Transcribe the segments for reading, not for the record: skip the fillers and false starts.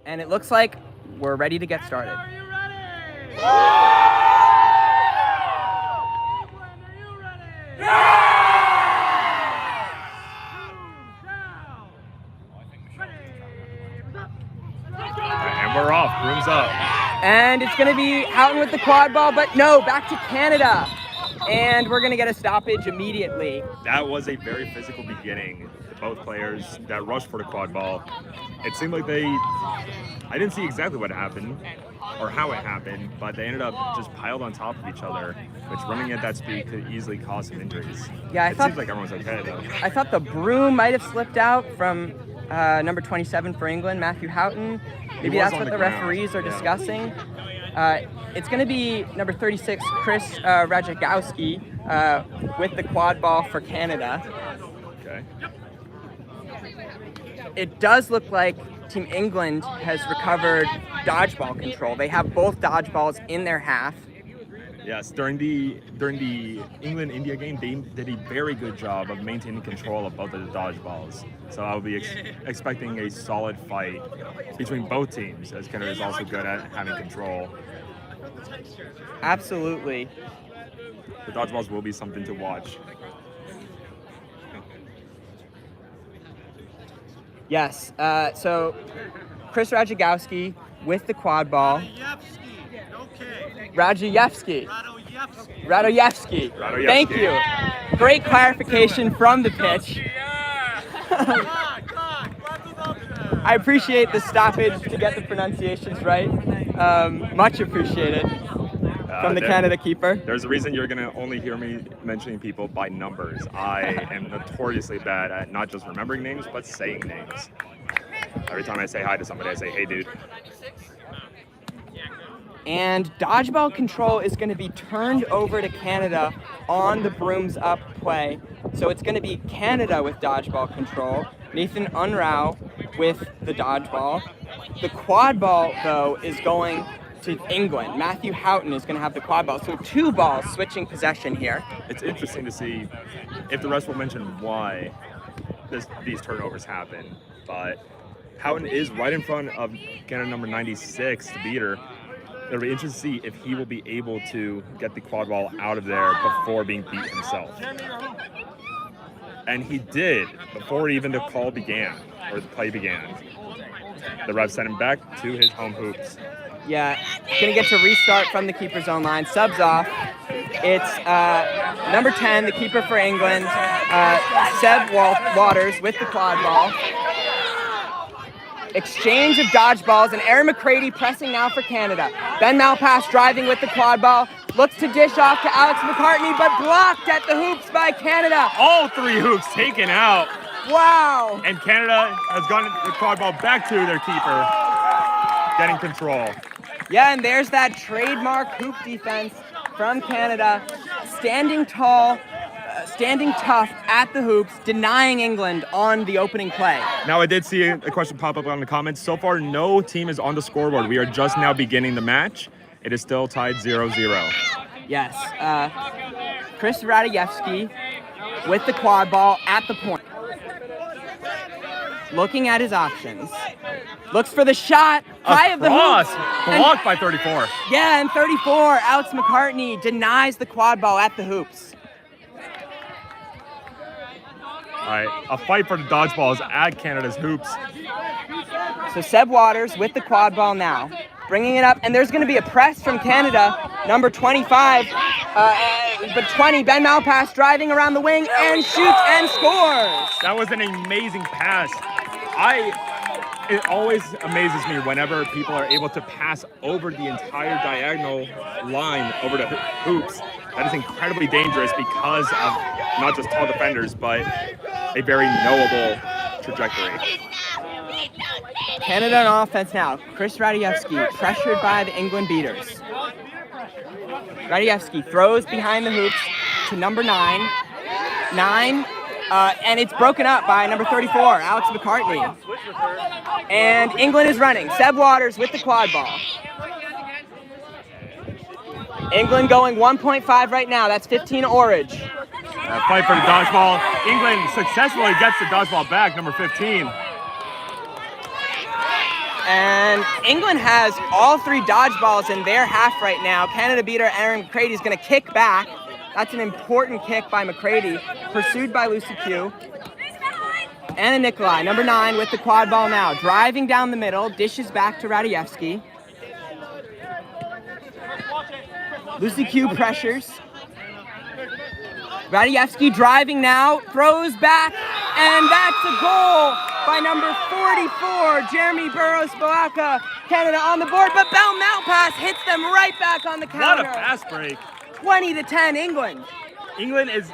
And it looks like we're ready to get started. Are you ready? England, are you ready? And we're off. Room's up. And it's going to be Houghton with the quad ball, but no, back to Canada. And we're going to get a stoppage immediately. That was a very physical beginning. Both players that rushed for the quad ball. It seemed like I didn't see exactly what happened or how it happened, but they ended up just piled on top of each other, which running at that speed could easily cause some injuries. Yeah, it seems like everyone's okay though. I thought the broom might have slipped out from number 27 for England, Matthew Houghton. Maybe that's what the referees are discussing. It's going to be number 36, Chris Radzikowski, with the quad ball for Canada. Okay. It does look like Team England has recovered dodgeball control. They have both dodgeballs in their half. Yes, during the England-India game, they did a very good job of maintaining control of both of the dodgeballs. So I'll be expecting a solid fight between both teams, as Canada is also good at having control. Absolutely. The dodgeballs will be something to watch. Yes, so Chris Radzikowski with the quad ball. Radoyevsky. Thank you. Great clarification from the pitch. I appreciate the stoppage to get the pronunciations right. Much appreciated from the Canada keeper. There's a reason you're going to only hear me mentioning people by numbers. I am notoriously bad at not just remembering names, but saying names. Every time I say hi to somebody, I say, hey, dude. And dodgeball control is going to be turned over to Canada on the brooms up play. So it's going to be Canada with dodgeball control, Nathan Unrau with the dodgeball. The quad ball, though, is going to England. Matthew Houghton is going to have the quad ball. So two balls switching possession here. It's interesting to see if the rest will mention why these turnovers happen. But Houghton is right in front of Canada number 96, the beater. It'll be interesting to see if he will be able to get the quad ball out of there before being beat himself. And he did before even the call began, or the play began. The ref sent him back to his home hoops. Yeah, gonna get to restart from the keeper's own line. Subs off. It's number 10, the keeper for England, Seb Waters with the quad ball. Exchange of dodgeballs, and Aaron McCready pressing now for Canada. Ben Malpass driving with the quad ball. Looks to dish off to Alex McCartney, but blocked at the hoops by Canada. All three hoops taken out. Wow. And Canada has gotten the quad ball back to their keeper, getting control. Yeah, and there's that trademark hoop defense from Canada, standing tall, standing tough at the hoops, denying England on the opening play. Now, I did see a question pop up on the comments. So far, no team is on the scoreboard. We are just now beginning the match. It is still tied 0-0. Yes. Chris Radoyevsky with the quad ball at the point. Looking at his options. Looks for the shot. High of the hoops. Blocked by 34. Yeah, and 34, Alex McCartney denies the quad ball at the hoops. All right, a fight for the dodgeballs at Canada's hoops. So Seb Waters with the quad ball now, bringing it up, and there's going to be a press from Canada, number 25, but 20, Ben Malpass driving around the wing and shoots and scores. That was an amazing pass. It always amazes me whenever people are able to pass over the entire diagonal line over the hoops. That is incredibly dangerous because of not just tall defenders, but a very knowable trajectory. Canada on offense now. Chris Radoyevsky pressured by the England beaters. Radoyevsky throws behind the hoops to number 9. And it's broken up by number 34, Alex McCartney. And England is running. Seb Waters with the quad ball. England going 1.5 right now. That's 15 Orridge. Fight for the dodgeball. England successfully gets the dodgeball back, number 15. And England has all 3 dodgeballs in their half right now. Canada beater Aaron McCrady's going to kick back. That's an important kick by McCrady, pursued by Lucy Q. Anna Nikolai, number 9, with the quad ball now. Driving down the middle, dishes back to Ratajewski. Lucy Q pressures. Ratajewski driving now, throws back, and that's a goal by number 44, Jeremy Burrows-Boaka. Canada on the board, but Bell Malpass hits them right back on the counter. What a fast break. 20-10 England. England is,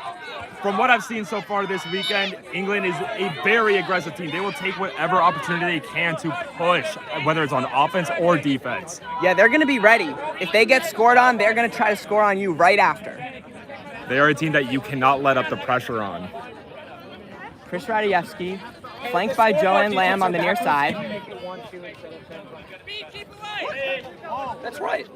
from what I've seen so far this weekend, England is a very aggressive team. They will take whatever opportunity they can to push, whether it's on offense or defense. Yeah, they're going to be ready. If they get scored on, they're going to try to score on you right after. They are a team that you cannot let up the pressure on. Chris Ratajewski, flanked by Joanne Lamb on the near side. That's right.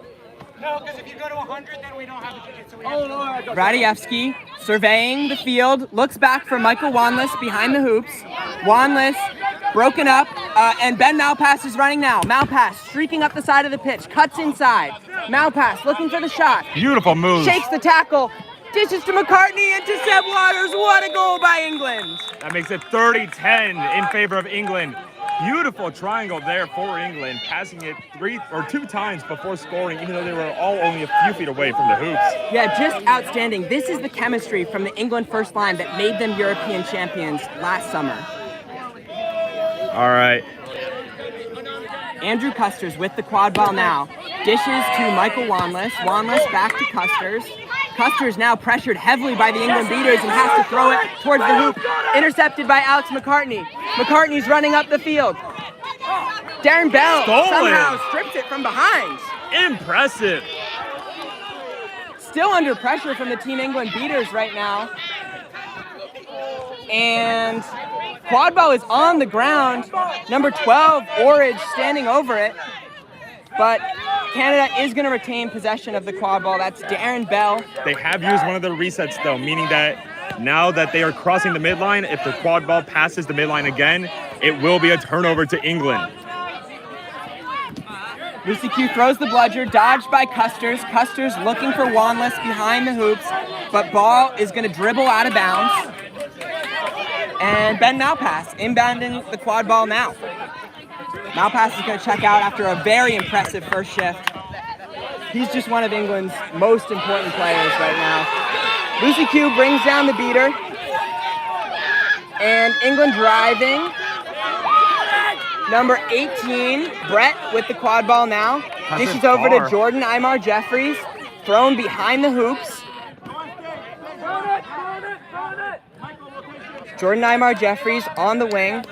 No, because if you go to 100, then we don't have a ticket. So we have Ratajewski surveying the field, looks back for Michael Wanless behind the hoops. Wanless broken up, and Ben Malpass is running now. Malpass streaking up the side of the pitch, cuts inside. Malpass looking for the shot. Beautiful move. Shakes the tackle, dishes to McCartney into Seb Waters. What a goal by England. That makes it 30-10 in favor of England. Beautiful triangle there for England, passing it 2 times before scoring, even though they were all only a few feet away from the hoops. Yeah, just outstanding. This is the chemistry from the England first line that made them European champions last summer. All right. Andrew Custers with the quad ball now. Dishes to Michael Wanless. Wanless back to Custers. Custers now pressured heavily by the England beaters and has to throw it towards the hoop. Intercepted by Alex McCartney. McCartney's running up the field. Darren Bell somehow strips it from behind. Impressive. Still under pressure from the Team England beaters right now. And quad ball is on the ground. Number 12, Orridge, standing over it. But Canada is going to retain possession of the quad ball. That's Darren Bell. They have used one of the resets, though, meaning that now that they are crossing the midline, if the quad ball passes the midline again, it will be a turnover to England. Lucy Q throws the bludger, dodged by Custers. Custers looking for Wanless behind the hoops, but ball is going to dribble out of bounds. And Ben Malpass inbounding the quad ball now. Malpass is going to check out after a very impressive first shift. He's just one of England's most important players right now. Lucy Q brings down the beater. And England driving. Number 18, Brett with the quad ball now. Dishes over to Jordan Imar Jeffries. Thrown behind the hoops. Jordan Imar Jeffries on the wing.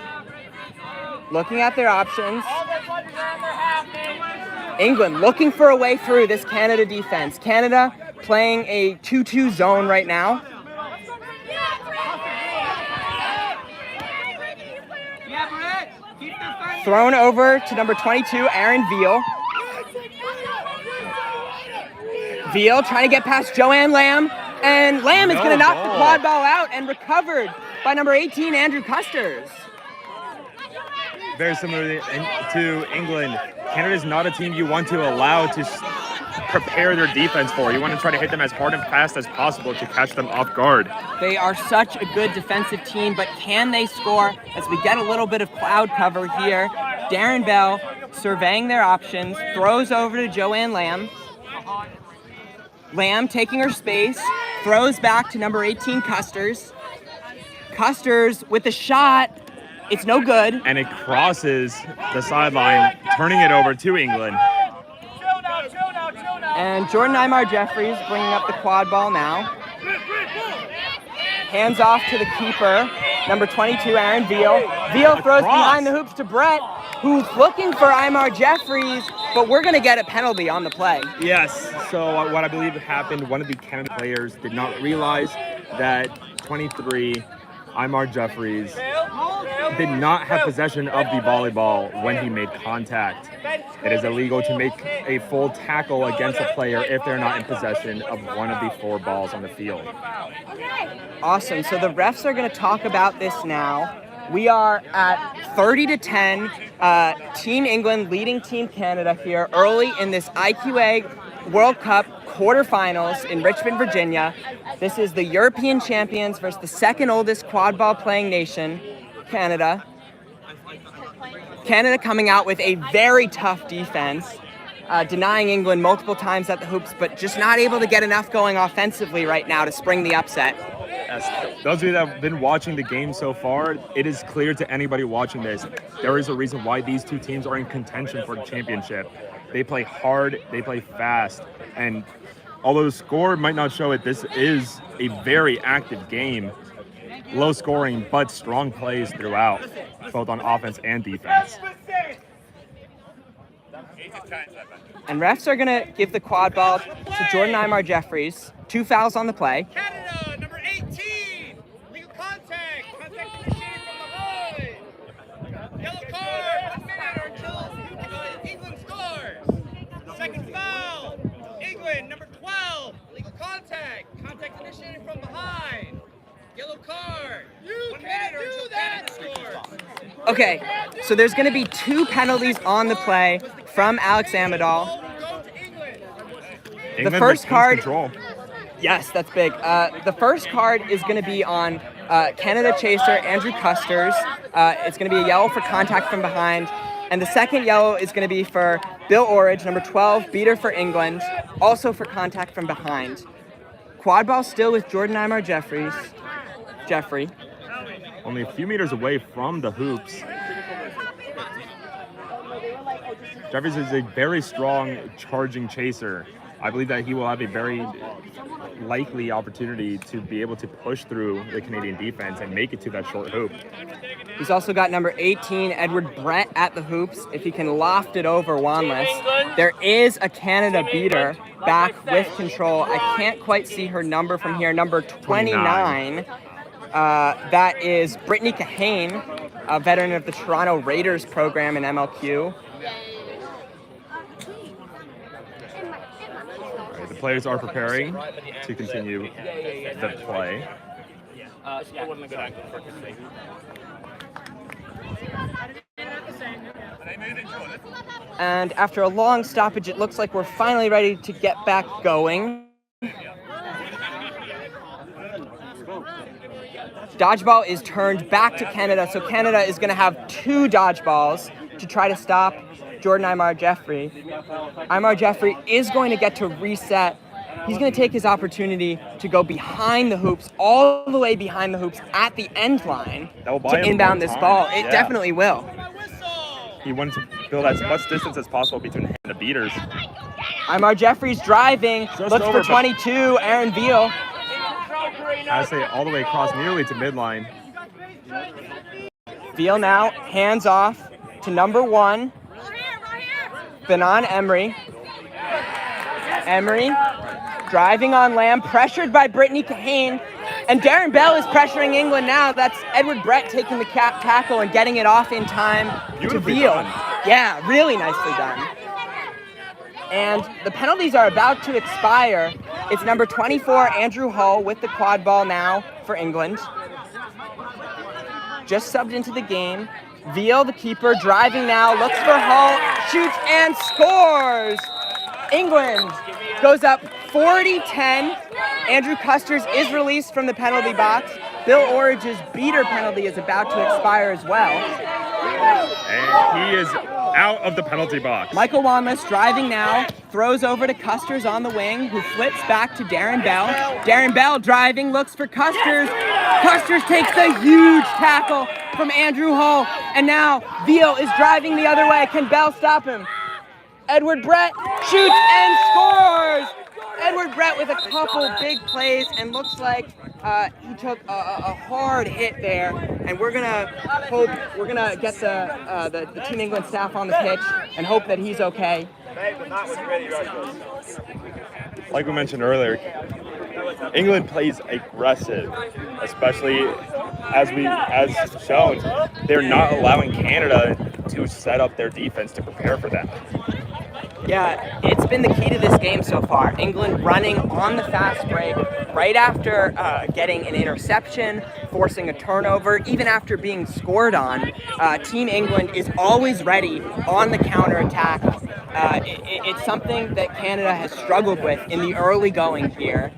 Looking at their options. England looking for a way through this Canada defense. Canada playing a 2-2 zone right now. Thrown over to number 22, Aaron Veal. Veal trying to get past Joanne Lamb. And Lamb is going to knock the quad ball out and recovered by number 18, Andrew Custers. Very similar to England, Canada is not a team you want to allow to prepare their defense for. You want to try to hit them as hard and fast as possible to catch them off guard. They are such a good defensive team, but can they score as we get a little bit of cloud cover here? Darren Bell surveying their options, throws over to Joanne Lamb. Lamb taking her space, throws back to number 18, Custers. Custers with a shot. It's no good. And it crosses the sideline, turning it over to England. And Jordan Imar Jeffries bringing up the quad ball now. Hands off to the keeper, number 22, Aaron Veal. Veal throws behind the hoops to Brett, who's looking for Imar Jeffries, but we're going to get a penalty on the play. Yes, so what I believe happened, one of the Canada players did not realize that 23, Imar Jeffries, did not have possession of the volleyball when he made contact. It is illegal to make a full tackle against a player if they're not in possession of one of the 4 balls on the field. Awesome. So the refs are going to talk about this now. We are at 30-10, Team England leading Team Canada here early in this IQA World Cup quarterfinals in Richmond, Virginia. This is the European champions versus the second oldest quadball playing nation, Canada. Canada coming out with a very tough defense, denying England multiple times at the hoops, but just not able to get enough going offensively right now to spring the upset. As those of you that have been watching the game so far, it is clear to anybody watching this, there is a reason why these two teams are in contention for the championship. They play hard, they play fast, and although the score might not show it, this is a very active game. Low scoring, but strong plays throughout, both on offense and defense. And refs are going to give the quad ball to Jordan Imar Jeffries. 2 fouls on the play. Canada, number 18. Legal contact. Contact initiated from behind. Yellow card. 1 minute or until England scores. Second foul. England, number 12. Legal contact. Contact initiated from behind. Yellow card. 1 minute or until Canada scores. Okay, so there's going to be 2 penalties on the play from Alex Amadal. England The first card, control. yes, that's big. The first card is going to be on Canada chaser Andrew Custers. It's going to be a yellow for contact from behind. And the second yellow is going to be for Bill Orridge, number 12, beater for England, also for contact from behind. Quad ball still with Jordan Imar Jeffrey. Only a few meters away from the hoops. Jeffries is a very strong charging chaser. I believe that he will have a very likely opportunity to be able to push through the Canadian defense and make it to that short hoop. He's also got number 18, Edward Brett, at the hoops, if he can loft it over Wanless. There is a Canada beater back with control. I can't quite see her number from here. Number 29. That is Brittany Kahane, a veteran of the Toronto Raiders program in MLQ. Right, the players are preparing to continue the play. And after a long stoppage, it looks like we're finally ready to get back going. Dodgeball is turned back to Canada, so Canada is going to have 2 dodgeballs to try to stop Jordan Imar Jeffrey. Imar Jeffrey is going to get to reset. He's going to take his opportunity to go behind the hoops, all the way behind the hoops at the end line to inbound this ball. It definitely will. He wanted to build as much distance as possible between him and the beaters. Imar Jeffrey's driving, looks for 22, Aaron Veal. Has it all the way across nearly to midline. Veal now, hands off to number 1, Benon Emery. Emery driving on Lamb, pressured by Brittany Kahane. And Darren Bell is pressuring England now. That's Edward Brett taking the tackle and getting it off in time to Veal. Yeah, really nicely done. And the penalties are about to expire. It's number 24, Andrew Hull, with the quad ball now for England. Just subbed into the game. Veal, the keeper, driving now, looks for Hull, shoots and scores! England goes up 40-10. Andrew Custers is released from the penalty box. Bill Orridge's beater penalty is about to expire as well. And he is out of the penalty box. Michael Wanless driving now, throws over to Custers on the wing, who flips back to Darren Bell. Darren Bell driving, looks for Custers. Custers takes a huge tackle from Andrew Hull, and now Veal is driving the other way. Can Bell stop him? Edward Brett shoots and scores! Edward Brett with a couple big plays, and looks like he took a hard hit there. And we're gonna get the Team England staff on the pitch and hope that he's okay. Like we mentioned earlier, England plays aggressive, especially as shown. They're not allowing Canada to set up their defense to prepare for them. Yeah, it's been the key to this game so far. England running on the fast break right after getting an interception, forcing a turnover, even after being scored on. Team England is always ready on the counterattack. It's something that Canada has struggled with in the early going here.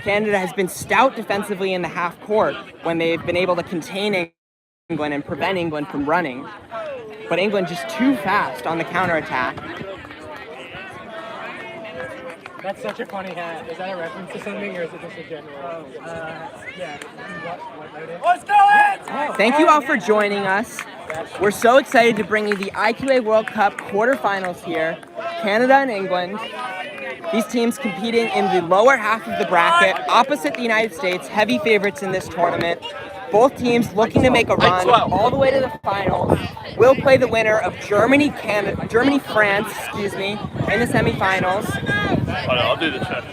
Canada has been stout defensively in the half court when they've been able to contain England and prevent England from running. But England just too fast on the counterattack. That's such a funny hat. Is that a reference to something, or is it just a general? Yeah. Let's go! Thank you all for joining us. We're so excited to bring you the IQA World Cup quarterfinals here. Canada and England. These teams competing in the lower half of the bracket, opposite the United States, heavy favorites in this tournament. Both teams looking to make a run all the way to the finals. We'll play the winner of Germany-France, in the semifinals. I'll do the check.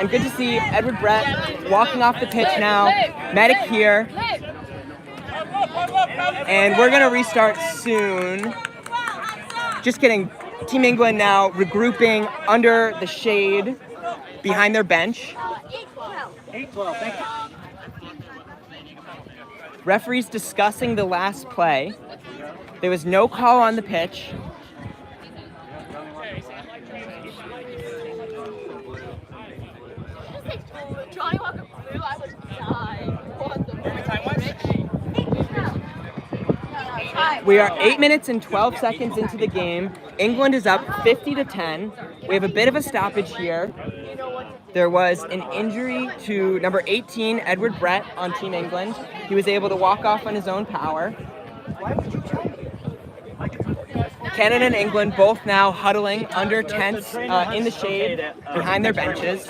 And good to see Edward Brett walking off the pitch now. Medic here. And we're gonna restart soon. Just kidding. Team England now regrouping under the shade behind their bench. 8-12, thank you. Referees discussing the last play. There was no call on the pitch. Johnny Walker Blue, I would die. We are 8 minutes and 12 seconds into the game. England is up 50-10. We have a bit of a stoppage here. There was an injury to number 18, Edward Brett, on Team England. He was able to walk off on his own power. Canada and England both now huddling under tents in the shade behind their benches.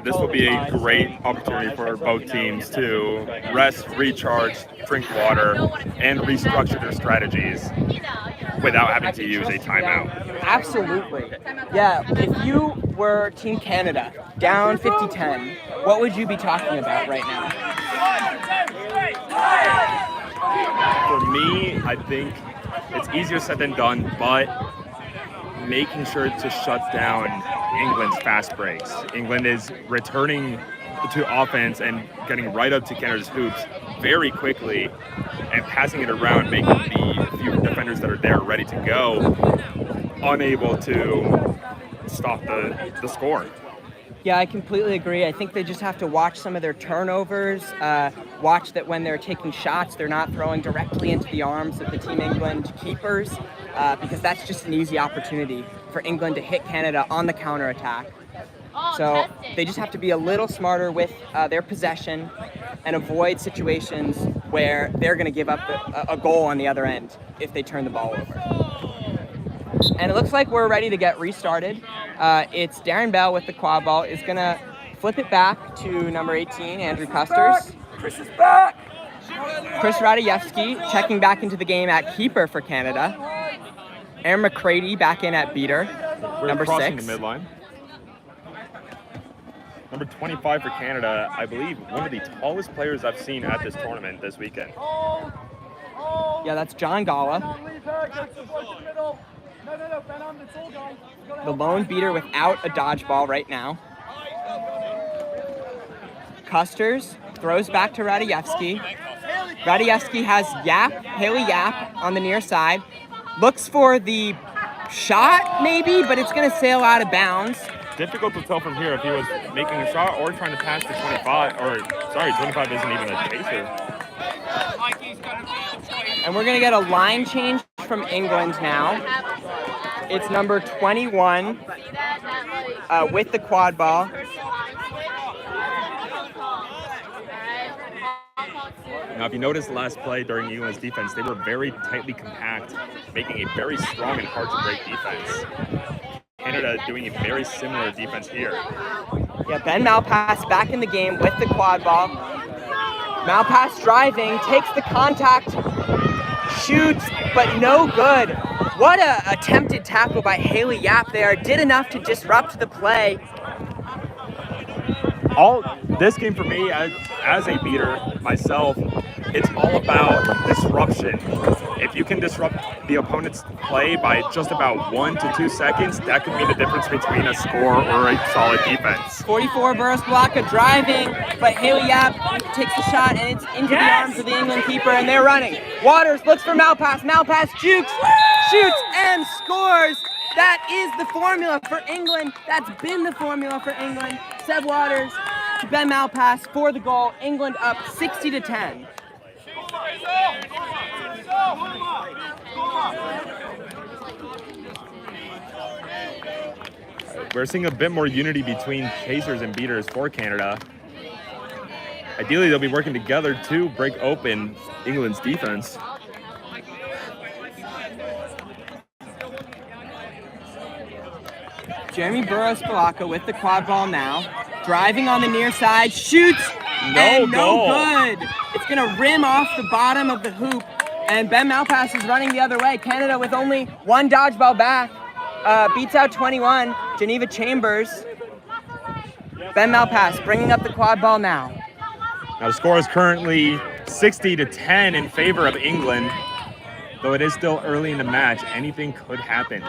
This will be a great opportunity for both teams to rest, recharge, drink water, and restructure their strategies without having to use a timeout. Absolutely. Yeah, if you were Team Canada, down 50-10, what would you be talking about right now? For me, I think it's easier said than done, but making sure to shut down England's fast breaks. England is returning to offense and getting right up to Canada's hoops very quickly and passing it around, making the few defenders that are there ready to go unable to stop the score. Yeah, I completely agree. I think they just have to watch some of their turnovers, watch that when they're taking shots, they're not throwing directly into the arms of the Team England keepers, because that's just an easy opportunity for England to hit Canada on the counterattack. So they just have to be a little smarter with their possession and avoid situations where they're going to give up a goal on the other end if they turn the ball over. And it looks like we're ready to get restarted. It's Darren Bell with the quad ball is going to flip it back to number 18, Andrew Custers. Chris is back. Chris Radajewski checking back into the game at keeper for Canada. Aaron McCready back in at beater, We're number crossing 6. the midline. Number 25 for Canada, I believe one of the tallest players I've seen at this tournament this weekend. Yeah, that's John Gala. The lone beater without a dodgeball right now. Custers throws back to Radajewski. Radajewski has Haley Yap on the near side. Looks for the shot maybe, but it's going to sail out of bounds. Difficult to tell from here if he was making a shot or trying to pass to 25, 25 isn't even a chaser. And we're going to get a line change from England now. It's number 21 with the quad ball. Now, if you notice last play during England's defense, they were very tightly compact, making a very strong and hard-to-break defense. Canada doing a very similar defense here. Yeah, Ben Malpass back in the game with the quad ball. Malpass driving, takes the contact, shoots, but no good. What a attempted tackle by Haley Yap there. Did enough to disrupt the play. This game for me, as a beater myself, it's all about disruption. If you can disrupt the opponent's play by just about 1 to 2 seconds, that could be the difference between a score or a solid defense. 44, Burris Blocka driving, but Haley Yap takes the shot, and it's into the arms of the England keeper, and they're running. Waters looks for Malpass. Malpass jukes, shoots, and scores. That is the formula for England. That's been the formula for England. Seb Waters to Ben Malpass for the goal. England up 60-10. We're seeing a bit more unity between chasers and beaters for Canada. Ideally, they'll be working together to break open England's defense. Jeremy Burrows-Balaka with the quad ball now. Driving on the near side, shoots, and no good. It's gonna rim off the bottom of the hoop, and Ben Malpass is running the other way. Canada with only one dodgeball back, beats out 21, Geneva Chambers. Ben Malpass bringing up the quad ball now. Now the score is currently 60-10 in favor of England. Though it is still early in the match, anything could happen.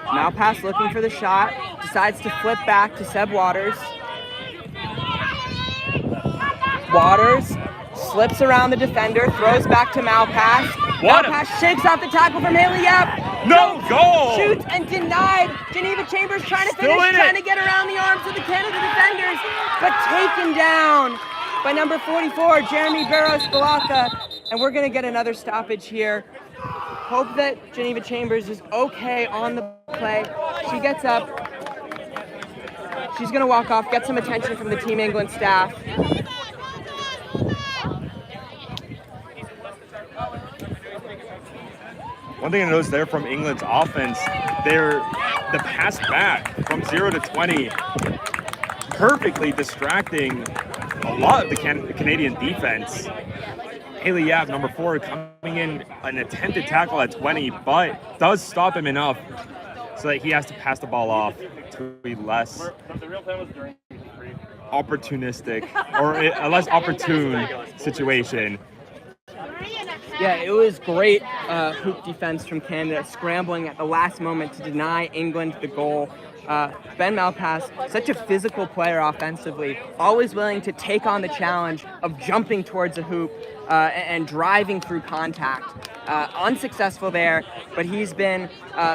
Malpass looking for the shot, decides to flip back to Seb Waters. Waters slips around the defender, throws back to Malpass. Malpass shakes off the tackle from Haley Yap. No goal! Shoots and denied. Geneva Chambers trying to finish, trying to get around the arms of the Canada defenders, but taken down by number 44, Jeremy Burrows-Balaka. And we're gonna get another stoppage here. Hope that Geneva Chambers is okay on the play. She gets up. She's gonna walk off, get some attention from the Team England staff. One thing I noticed there from England's offense, the pass back from 0 to 20, perfectly distracting a lot of the Canadian defense. Haley Yap, number 4, coming in an attempted tackle at 20, but does stop him enough so that he has to pass the ball off to a less opportunistic or a less opportune situation. Yeah, it was great hoop defense from Canada, scrambling at the last moment to deny England the goal. Ben Malpass, such a physical player offensively, always willing to take on the challenge of jumping towards a hoop and driving through contact. Unsuccessful there, but he's been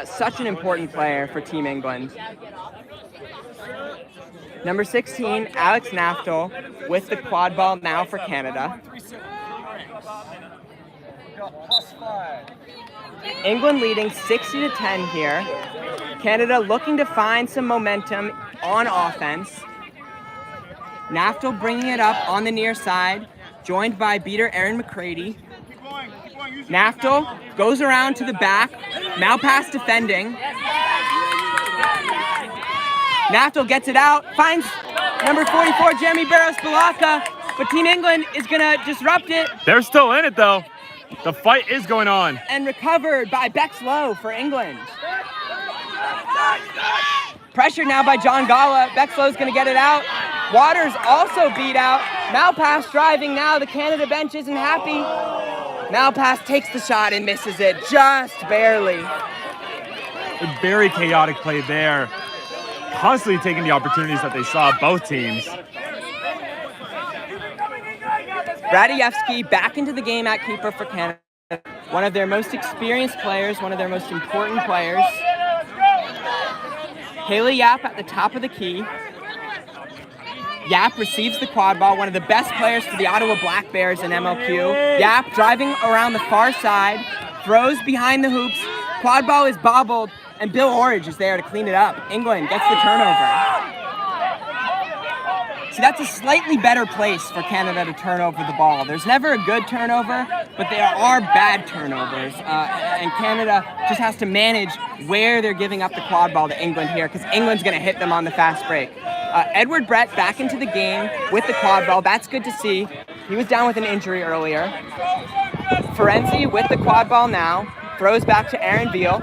such an important player for Team England. Number 16, Alex Naftel with the quad ball now for Canada. England leading 60-10 here. Canada looking to find some momentum on offense. Naftel bringing it up on the near side, joined by beater Aaron McCready. Naftel goes around to the back, Malpass defending. Naftel gets it out, finds number 44, Jeremy Burrows-Balaka, but Team England is gonna disrupt it. They're still in it though. The fight is going on. And recovered by Bexlow for England. Pressured now by John Gala. Bexlow's gonna get it out. Waters also beat out. Malpass driving now. The Canada bench isn't happy. Malpass takes the shot and misses it just barely. A very chaotic play there. Constantly taking the opportunities that they saw, both teams. Ratajewski back into the game at keeper for Canada. One of their most experienced players, one of their most important players. Haley Yap at the top of the key. Yap receives the quad ball, one of the best players for the Ottawa Black Bears in MLQ. Yap driving around the far side, throws behind the hoops. Quad ball is bobbled, and Bill Orridge is there to clean it up. England gets the turnover. See, that's a slightly better place for Canada to turn over the ball. There's never a good turnover, but there are bad turnovers. And Canada just has to manage where they're giving up the quad ball to England here, because England's going to hit them on the fast break. Edward Brett back into the game with the quad ball. That's good to see. He was down with an injury earlier. Ferenczi with the quad ball now. Throws back to Aaron Veal.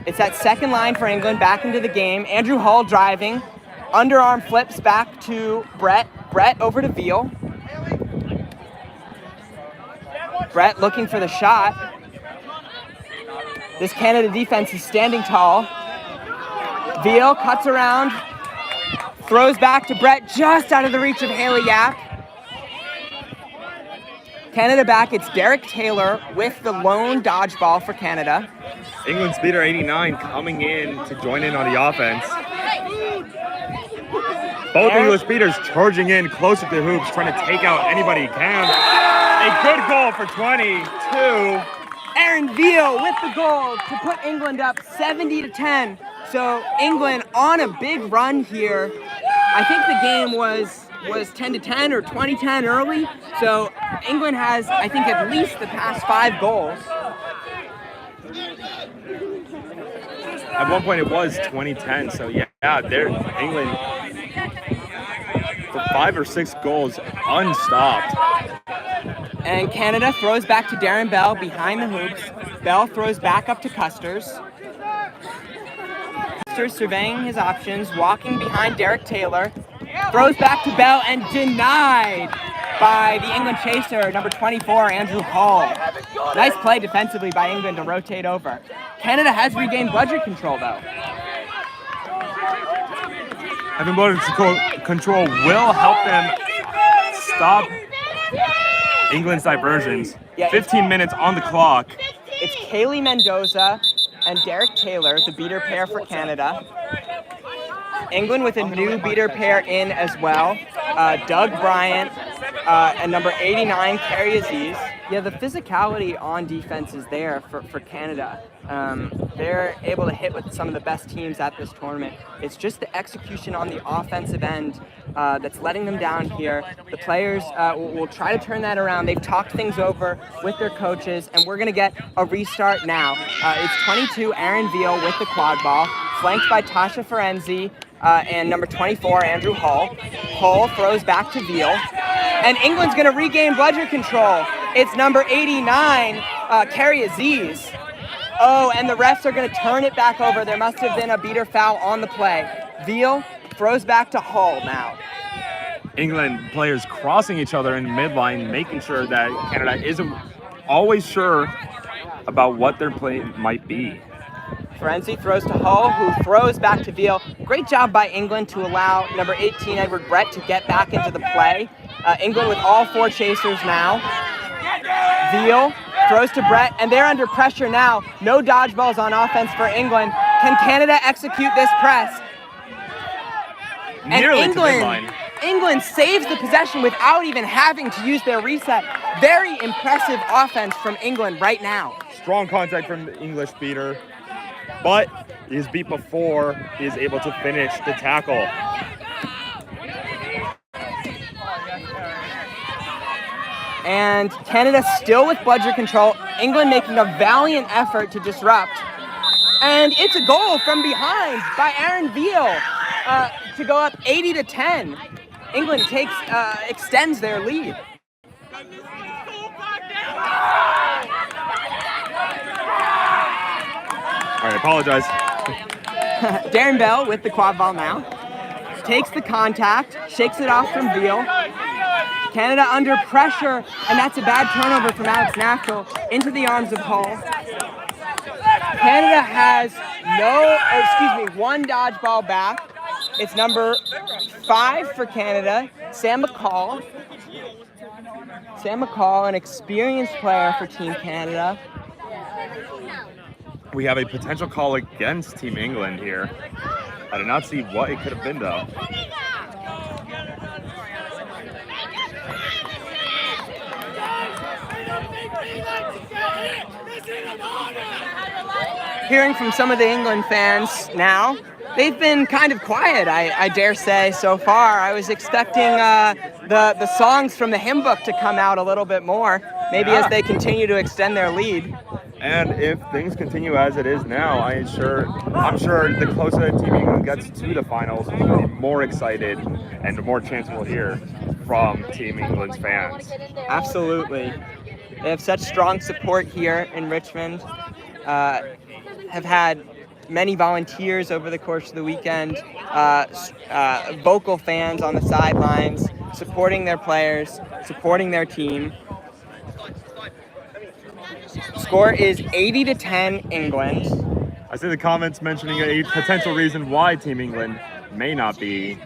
It's that second line for England back into the game. Andrew Hull driving. Underarm flips back to Brett. Brett over to Veal. Brett looking for the shot. This Canada defense is standing tall. Veal cuts around, throws back to Brett just out of the reach of Haley Yap. Canada back, it's Derek Taylor with the lone dodgeball for Canada. England speeder 89 coming in to join in on the offense. Both English speeders charging in closer to the hoops, trying to take out anybody he can. A good goal for 22. Aaron Veal with the goal to put England up 70-10. So England on a big run here. I think the game was 10-10 or 20-10 early. So England has, I think, at least the past 5 goals. At one point it was 2010, so yeah, they're England for 5 or 6 goals unstopped. And Canada throws back to Darren Bell behind the hoops. Bell throws back up to Custers. Custers surveying his options, walking behind Derek Taylor. Throws back to Bell and denied by the England chaser, number 24, Andrew Hall. Nice play defensively by England to rotate over. Canada has regained bludger control, though. Having bludger control will help them stop England's diversions. Yeah, 15 minutes on the clock. It's Kaylee Mendoza and Derek Taylor, the beater pair for Canada. England with a new beater pair in as well. Doug Bryant and number 89, Carrie Aziz. Yeah, the physicality on defense is there for Canada. They're able to hit with some of the best teams at this tournament. It's just the execution on the offensive end that's letting them down here. The players will try to turn that around. They've talked things over with their coaches, and we're going to get a restart now. It's 22, Aaron Veal with the quad ball, flanked by Tasha Ferenzi and number 24, Andrew Hall. Hall throws back to Veal, and England's going to regain bludger control. It's number 89, Carrie Aziz. Oh, and the refs are going to turn it back over. There must have been a beater foul on the play. Veal throws back to Hall now. England players crossing each other in midline, making sure that Canada isn't always sure about what their play might be. Ferenzi throws to Hall, who throws back to Veal. Great job by England to allow number 18, Edward Brett, to get back into the play. England with all 4 chasers now. Veal throws to Brett, and they're under pressure now. No dodgeballs on offense for England. Can Canada execute this press? Nearly and to midline. England saves the possession without even having to use their reset. Very impressive offense from England right now. Strong contact from the English beater, but he is beat before he is able to finish the tackle. And Canada still with bludger control. England making a valiant effort to disrupt. And it's a goal from behind by Aaron Veal to go up 80-10. England extends their lead. All right, apologize. Darren Bell with the quad ball now. Takes the contact, shakes it off from Veal. Canada under pressure, and that's a bad turnover from Alex Natural into the arms of Hall. Canada has one dodgeball back. It's number 5 for Canada, Sam McCall. Sam McCall, an experienced player for Team Canada. We have a potential call against Team England here. I did not see what it could have been, though. Hearing from some of the England fans now, they've been kind of quiet, I dare say, so far. I was expecting the songs from the hymn book to come out a little bit more, maybe as they continue to extend their lead. And if things continue as it is now, I'm sure the closer that Team England gets to the finals, we'll be more excited and the more chance we'll hear from Team England's fans. Absolutely. They have such strong support here in Richmond. Have had many volunteers over the course of the weekend, vocal fans on the sidelines, supporting their players, supporting their team. score is 80-10 England. I see the comments mentioning a potential reason why Team England may not be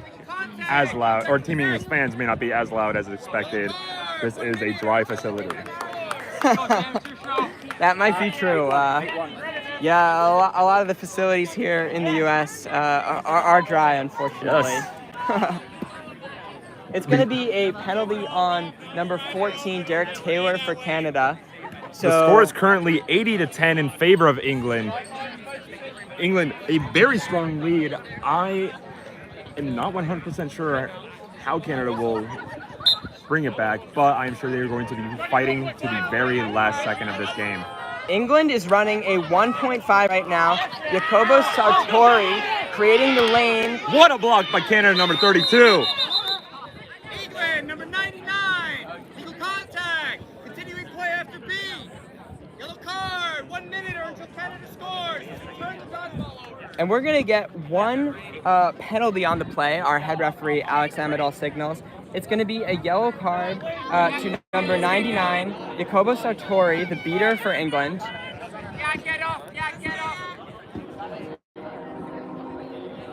as loud, or Team England's fans may not be as loud as expected. This is a dry facility. That might be true. Yeah, a lot of the facilities here in the U.S. Are dry, unfortunately. Yes. It's going to be a penalty on number 14, Derek Taylor for Canada. So The score is currently 80-10 in favor of England. England, a very strong lead. I am not 100% sure how Canada will bring it back, but I'm sure they're going to be fighting to the very last second of this game. England is running a 1.5 right now. Jacobo Sartori creating the lane. What a block by Canada, number 32. England, number 99. Legal contact. Continuing play after B. Yellow card. 1 minute or until Canada scores. Turn the dodgeball over. And we're going to get one penalty on the play. Our head referee, Alex Amadal, signals. It's going to be a yellow card to number 99, Jacobo Sartori, the beater for England. Yeah, get off.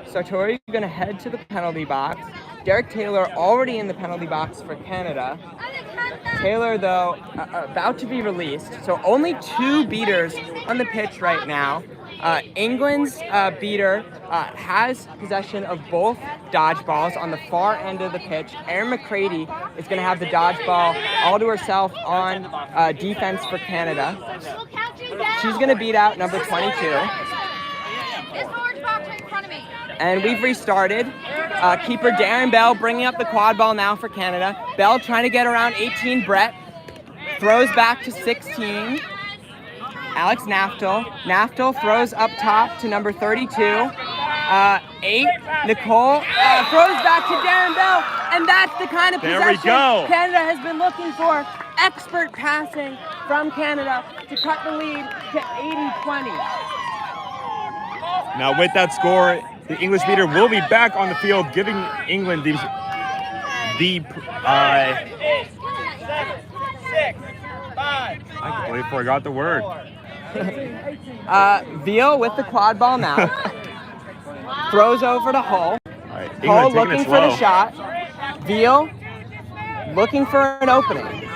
Sartori going to head to the penalty box. Derek Taylor already in the penalty box for Canada. Taylor, though, about to be released. So only 2 beaters on the pitch right now. England's beater has possession of both dodgeballs on the far end of the pitch. Erin McCready is going to have the dodgeball all to herself on defense for Canada. She's going to beat out number 22. And we've restarted. Keeper Darren Bell bringing up the quad ball now for Canada. Bell trying to get around 18 Brett. Throws back to 16. Alex Naftel. Naftel throws up top to number 32. 8. Nicole throws back to Darren Bell. And that's the kind of There we possession go. Canada has been looking for. Expert passing from Canada to cut the lead to 80-20. Now with that score, the English beater will be back on the field, giving England the 6, 5. I completely forgot the word. Veal with the quad ball now. Throws over to Hull. All right, Hull England taking looking it for the slow. shot. Veal looking for an opening.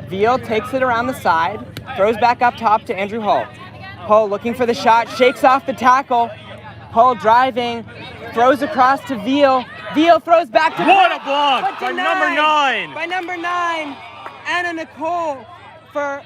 Veal takes it around the side. Throws back up top to Andrew Hull. Hull looking for the shot. Shakes off the tackle. Hull driving. Throws across to Veal. Veal throws back to What Brett, a block but by denied number 9. By number 9, Anna Nicole for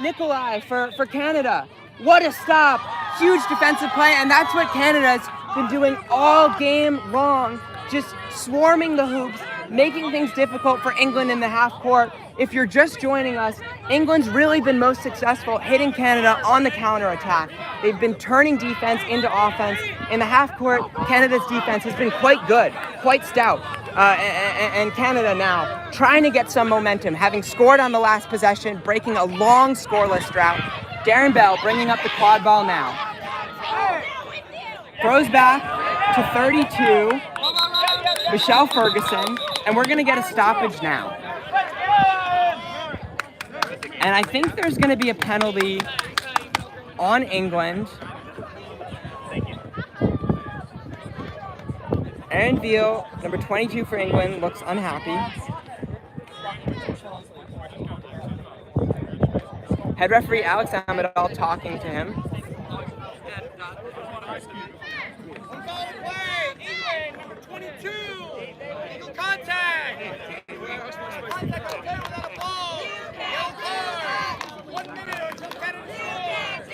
Nikolai for Canada. What a stop. Huge defensive play, and that's what Canada's been doing all game long. Just swarming the hoops, making things difficult for England in the half court. If you're just joining us, England's really been most successful hitting Canada on the counter-attack. They've been turning defense into offense. In the half court, Canada's defense has been quite good, quite stout. And Canada now trying to get some momentum, having scored on the last possession, breaking a long scoreless drought. Darren Bell bringing up the quad ball now. Throws back to 32, Michelle Ferguson, and we're going to get a stoppage now. And I think there's going to be a penalty on England. Erin Veal, number 22 for England, looks unhappy. Head referee Alex Amadal talking to him. England, number 22. Legal contact. Contact on player without a ball. Yellow card. 1 minute until Canada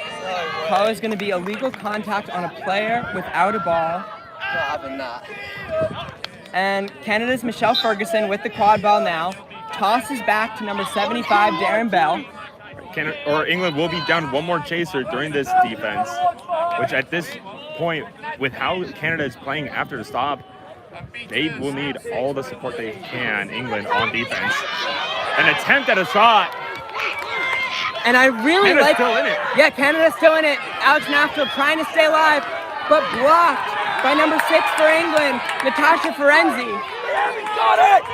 scores. Call is going to be illegal contact on a player without a ball. And Canada's Michelle Ferguson with the quad ball now. Tosses back to number 75, Darren Bell. England will be down one more chaser during this defense, which at this point, with how Canada is playing after the stop, they will need all the support they can, England, on defense. An attempt at a shot. And I really Canada's like... still in it. Yeah, Canada's still in it. Alex Naftel trying to stay alive, but blocked by number 6 for England, Natasha Ferenzi.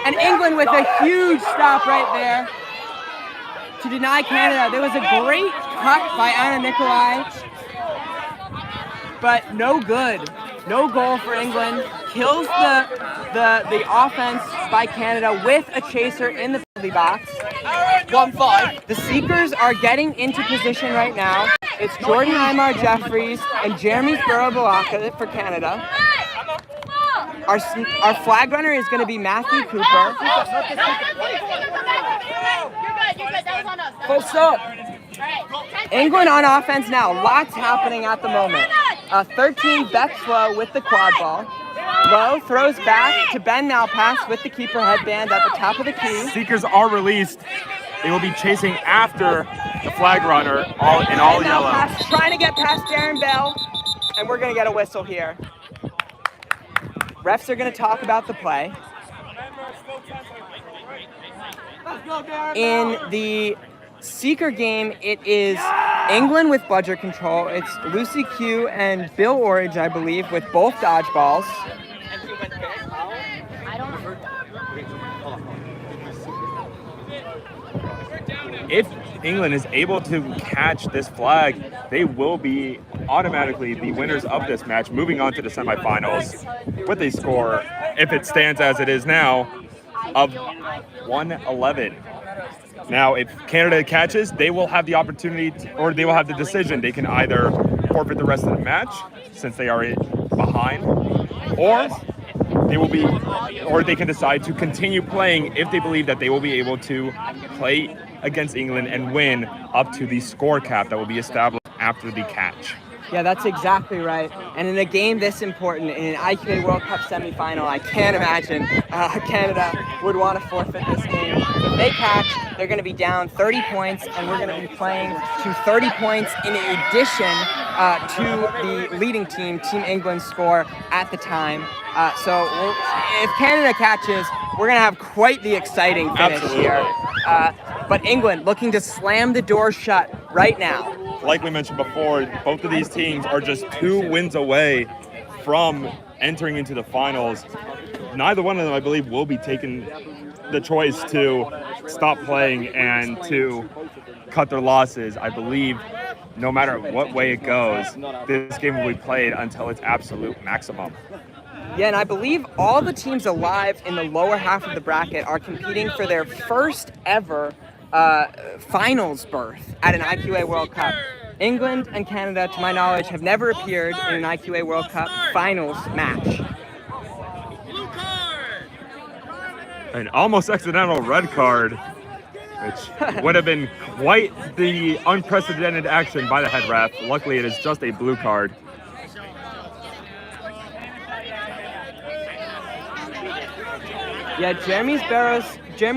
And England with a huge stop right there to deny Canada. There was a great cut by Anna Nikolai, but no good. No goal for England. Kills the offense by Canada with a chaser in the penalty box. 1-5. The Seekers are getting into position right now. It's Jordan Aymar Jeffries and Jeremy Sparrow-Balaka for Canada. Our flag runner is going to be Matthew Cooper. Full stop. England on offense now. Lots happening at the moment. 13 Bexlow with the quad ball. Lowe throws back to Ben Malpass with the keeper headband at the top of the key. Seekers are released. They will be chasing after the flag runner in all Ben yellow. Malpass trying to get past Darren Bell, and we're going to get a whistle here. Refs are going to talk about the play. In the Seeker game, it is England with bludger control. It's Lucy Q and Bill Orridge, I believe, with both dodgeballs. If England is able to catch this flag, they will be automatically the winners of this match, moving on to the semifinals with a score, if it stands as it is now, of 111. Now, if Canada catches, they will have the opportunity or they will have the decision. They can either forfeit the rest of the match since they are behind, or they can decide to continue playing if they believe that they will be able to play against England and win up to the score cap that will be established after the catch. Yeah, that's exactly right. And in a game this important, in an IQA World Cup semifinal, I can't imagine Canada would want to forfeit this game. If they catch, they're going to be down 30 points, and we're going to be playing to 30 points in addition to the leading team, Team England's score at the time. So if Canada catches, we're going to have quite the exciting finish here. But England looking to slam the door shut right now. Like we mentioned before, both of these teams are just 2 wins away from entering into the finals. Neither one of them, I believe, will be taking the choice to stop playing and to cut their losses. I believe no matter what way it goes, this game will be played until its absolute maximum. Yeah, and I believe all the teams alive in the lower half of the bracket are competing for their first ever finals berth at an IQA World Cup. England and Canada, to my knowledge, have never appeared in an IQA World Cup finals match. An almost accidental red card, which would have been quite the unprecedented action by the head ref. Luckily, it is just a blue card. Yeah, Jeremy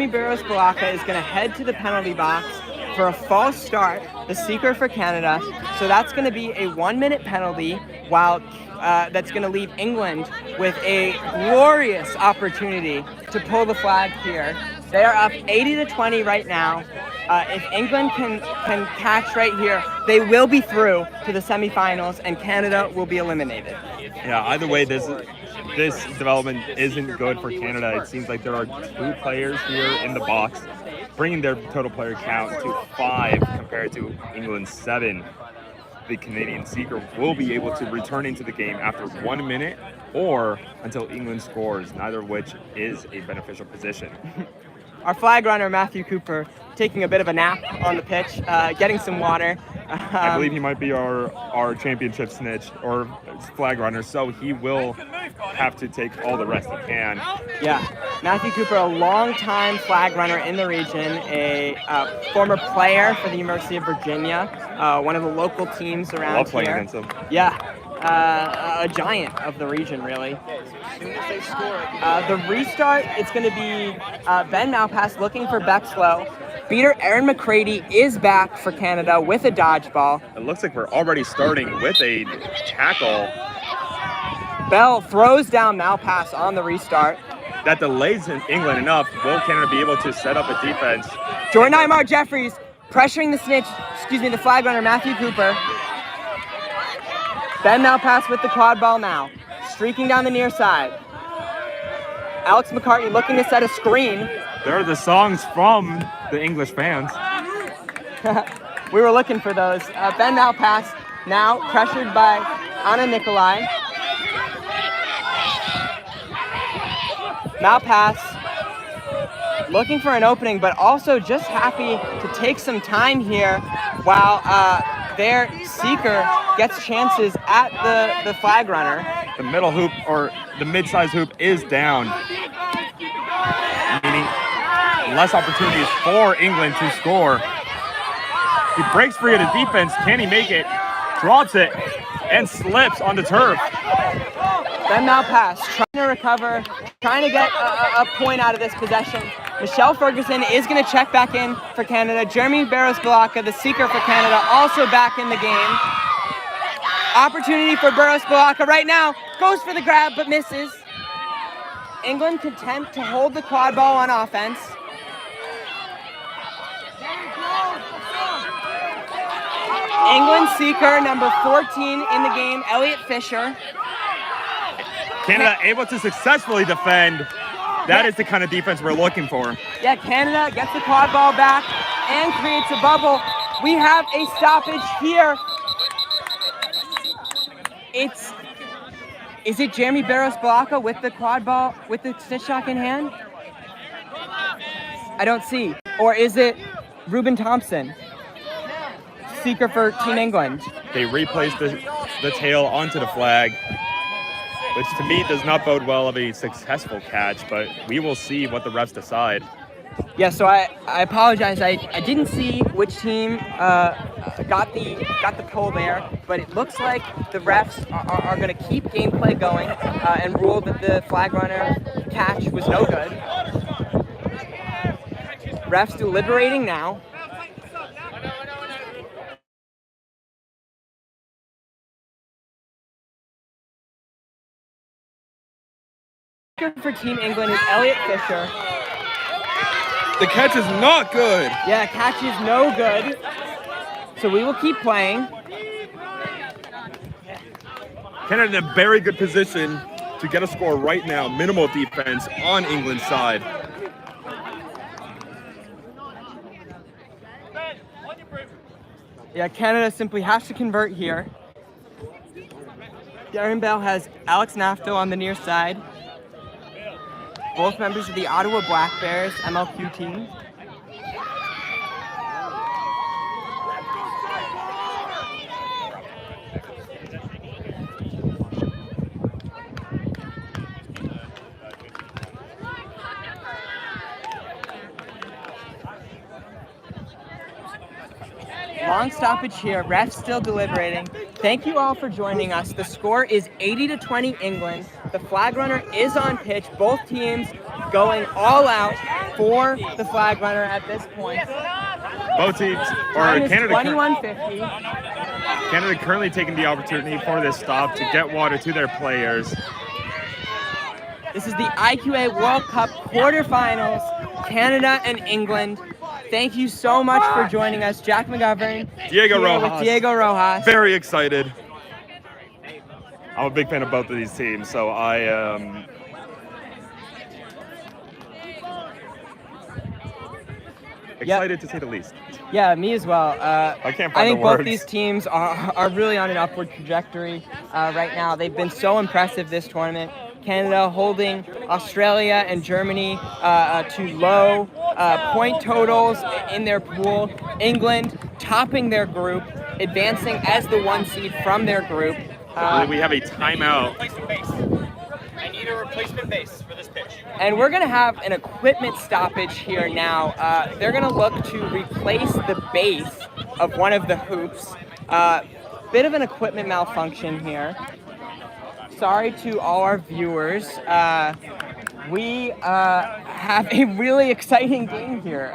Barros-Balaka is going to head to the penalty box for a false start, the seeker for Canada. So that's going to be a 1-minute penalty, while that's going to leave England with a glorious opportunity to pull the flag here. They are up 80-20 right now. If England can catch right here, they will be through to the semifinals, and Canada will be eliminated. Yeah, either way, this development isn't good for Canada. It seems like there are 2 players here in the box, bringing their total player count to 5 compared to England's 7. The Canadian seeker will be able to return into the game after 1 minute or until England scores, neither of which is a beneficial position. Our flag runner, Matthew Cooper, taking a bit of a nap on the pitch, getting some water. I believe he might be our championship snitch or flag runner, so he will have to take all the rest he can. Yeah, Matthew Cooper, a long-time flag runner in the region, a former player for the University of Virginia, one of the local teams around Love playing here. against him. Yeah, a giant of the region, really. The restart, it's going to be Ben Malpass looking for Bexlow. Beater Aaron McCready is back for Canada with a dodgeball. It looks like we're already starting with a tackle. Bell throws down Malpass on the restart. That delays England enough. Will Canada be able to set up a defense? Jordan Aymar Jeffries pressuring the flag runner, Matthew Cooper. Ben Malpass with the quad ball now, streaking down the near side. Alex McCartney looking to set a screen. There are the songs from the English fans. We were looking for those. Ben now pass, now pressured by Anna Nikolai. Now pass, looking for an opening, but also just happy to take some time here while their seeker gets chances at the flag runner. The middle hoop, or the mid-size hoop, is down, meaning less opportunities for England to score. He breaks free of the defense. Can he make it? Drops it and slips on the turf. Ben Malpass trying to recover, trying to get a point out of this possession. Michelle Ferguson is going to check back in for Canada. Jeremy Barros-Balaka, the seeker for Canada, also back in the game. Opportunity for Barros-Balaka right now. Goes for the grab, but misses. England content to hold the quad ball on offense. England seeker number 14 in the game, Elliot Fisher. Canada able to successfully defend. That is the kind of defense we're looking for. Yeah, Canada gets the quad ball back and creates a bubble. We have a stoppage here. Is it Jeremy Barros-Balaka with the quad ball, with the snitch lock in hand? I don't see. Or is it Ruben Thompson, seeker for Team England? They replaced the tail onto the flag, which to me does not bode well of a successful catch, but we will see what the refs decide. Yeah, so I apologize. I didn't see which team got the pull there, but it looks like the refs are going to keep gameplay going and rule that the flag runner catch was no good. Refs deliberating now. For Team England is Elliot Fisher. The catch is not good. Yeah, catch is no good. So we will keep playing. Canada in a very good position to get a score right now. Minimal defense on England's side. Yeah, Canada simply has to convert here. Darren Bell has Alex Nafto on the near side. Both members of the Ottawa Black Bears MLQ team. Long stoppage here, refs still deliberating. Thank you all for joining us. The score is 80-20 England. The flag runner is on pitch. Both teams going all out for the flag runner at this point. Both teams, or Canada, 21-50. Canada currently taking the opportunity for this stop to get water to their players. This is the IQA World Cup quarterfinals, Canada and England. Thank you so much for joining us, Jack McGovern. Diego Rojas. With Diego Rojas. Very excited. I'm a big fan of both of these teams, so I excited to say the least. Yeah, me as well. I can't find I think the both words. these teams are really on an upward trajectory right now. They've been so impressive this tournament. Canada holding Australia and Germany to low point totals in their pool. England topping their group, advancing as the 1 seed from their group. We have a timeout. I need a replacement base for this pitch. And we're going to have an equipment stoppage here now. They're going to look to replace the base of one of the hoops. Bit of an equipment malfunction here. Sorry to all our viewers. We have a really exciting game here.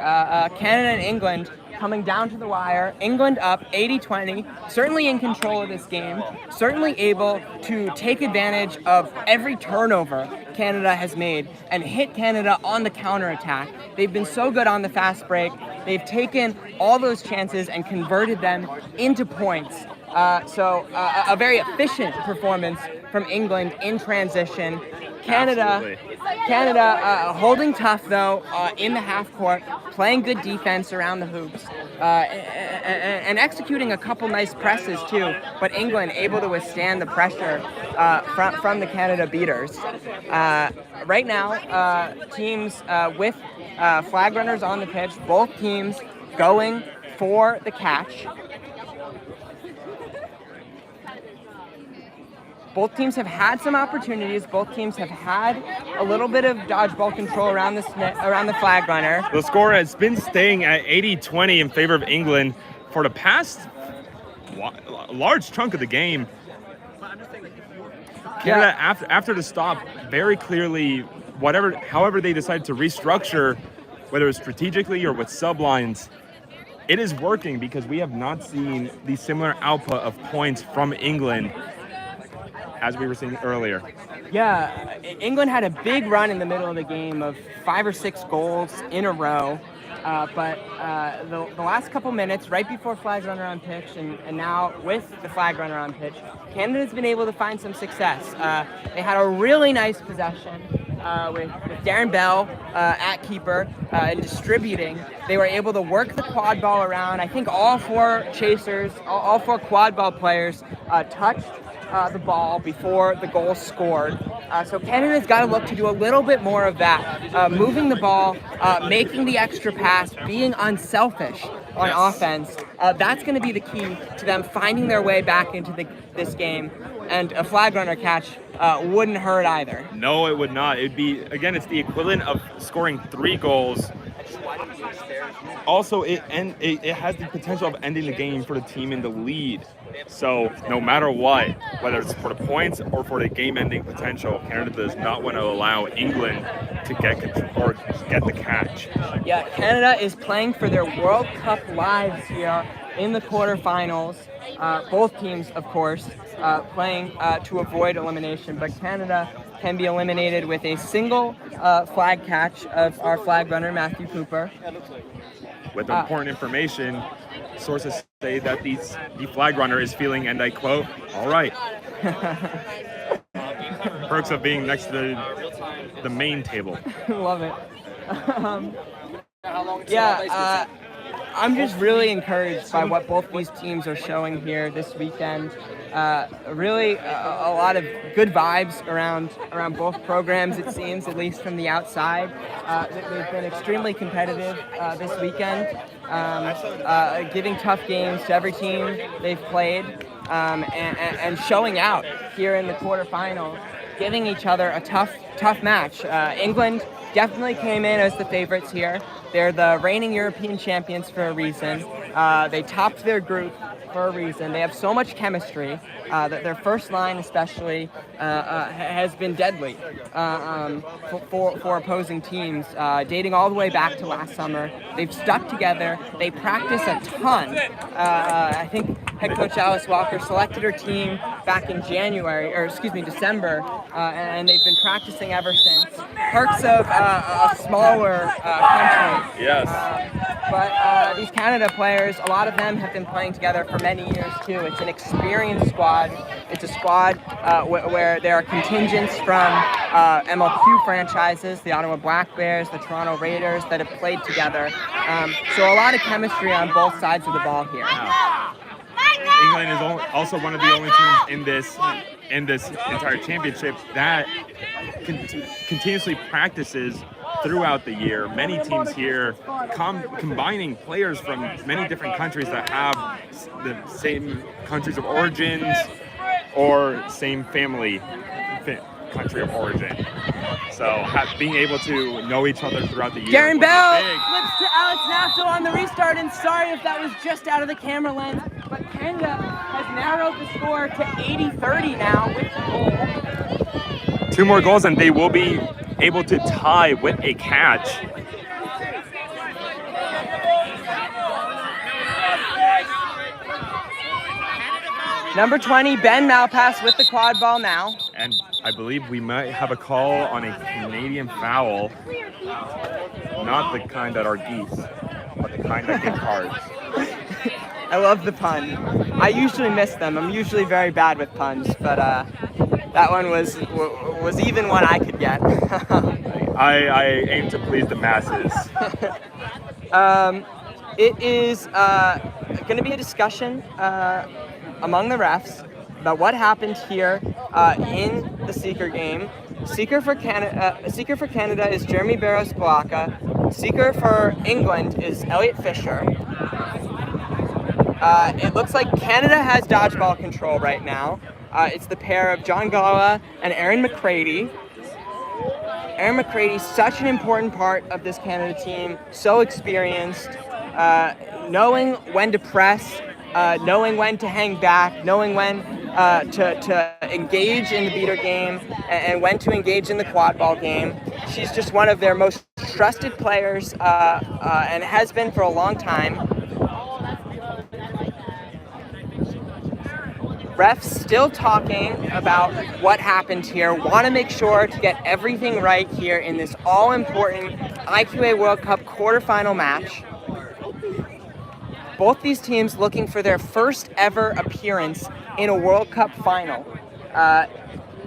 Canada and England coming down to the wire. England up 80-20, certainly in control of this game, certainly able to take advantage of every turnover Canada has made and hit Canada on the counterattack. They've been so good on the fast break. They've taken all those chances and converted them into points. So a very efficient performance from England in transition. Canada holding tough though in the half court, playing good defense around the hoops. and executing a couple nice presses too, but England able to withstand the pressure from the Canada beaters. Right now, teams with flag runners on the pitch, both teams going for the catch. Both teams have had some opportunities. Both teams have had a little bit of dodgeball control around the flag runner. The score has been staying at 80-20 in favor of England for the past large chunk of the game. Canada, after the stop, very clearly, however they decided to restructure, whether it's strategically or with sublines, it is working because we have not seen the similar output of points from England as we were seeing earlier. Yeah, England had a big run in the middle of the game of 5 or 6 goals in a row, but the last couple minutes, right before flag runner on pitch, and now with the flag runner on pitch, Canada's been able to find some success. They had a really nice possession with Darren Bell at keeper and distributing. They were able to work the quad ball around. I think all 4 chasers, all 4 quad ball players touched the ball before the goal scored. So Canada's got to look to do a little bit more of that, moving the ball, making the extra pass, being unselfish on offense. That's going to be the key to them finding their way back into this game. And a flag runner catch wouldn't hurt either. No, it would not. It'd be, again, it's the equivalent of scoring 3 goals. Also, it has the potential of ending the game for the team in the lead. So no matter what, whether it's for the points or for the game-ending potential, Canada does not want to allow England to get control or get the catch. Yeah, Canada is playing for their World Cup lives here in the quarterfinals. Both teams, of course, playing to avoid elimination, but Canada can be eliminated with a single flag catch of our flag runner, Matthew Cooper. With important information, sources say that the flag runner is feeling, and I quote, "all right." Perks of being next to the main table. Love it. I'm just really encouraged by what both these teams are showing here this weekend. Really a lot of good vibes around both programs, it seems, at least from the outside. They've been extremely competitive this weekend, giving tough games to every team they've played, and showing out here in the quarterfinals, giving each other a tough match. England definitely came in as the favorites here. They're the reigning European champions for a reason. They topped their group for a reason. They have so much chemistry that their first line especially has been deadly for opposing teams, dating all the way back to last summer. They've stuck together. They practice a ton. I think head coach Alice Walker selected her team back in December, and they've been practicing ever since. Perks of a smaller country. Yes. But these Canada players, a lot of them have been playing together for many years too. It's an experienced squad. It's a squad where there are contingents from MLQ franchises, the Ottawa Black Bears, the Toronto Raiders, that have played together. So a lot of chemistry on both sides of the ball here. Wow. England is also one of the only teams in this entire championship that continuously practices throughout the year. Many teams here combining players from many different countries that have the same countries of origins or same family country of origin. So being able to know each other throughout the year. Darren Bell flips to Alex Naftel on the restart, and sorry if that was just out of the camera lens, but Canada has narrowed the score to 80-30 now with the goal. 2 more goals and they will be able to tie with a catch. Number 20, Ben Malpass with the quad ball now. And I believe we might have a call on a Canadian foul. Not the kind that are geese, but the kind that get cards. I love the pun. I usually miss them. I'm usually very bad with puns, but that one was even one I could get. I aim to please the masses. it is going to be a discussion among the refs about what happened here in the seeker game. Seeker for Canada is Jeremy Barros-Balaka. Seeker for England is Elliot Fisher. It looks like Canada has dodgeball control right now. It's the pair of John Gala and Aaron McCready. Aaron McCready, such an important part of this Canada team, so experienced, knowing when to press, knowing when to hang back, knowing when to engage in the beater game and when to engage in the quad ball game. She's just one of their most trusted players and has been for a long time. Refs still talking about what happened here. Want to make sure to get everything right here in this all-important IQA World Cup quarterfinal match. Both these teams looking for their first ever appearance in a World Cup final.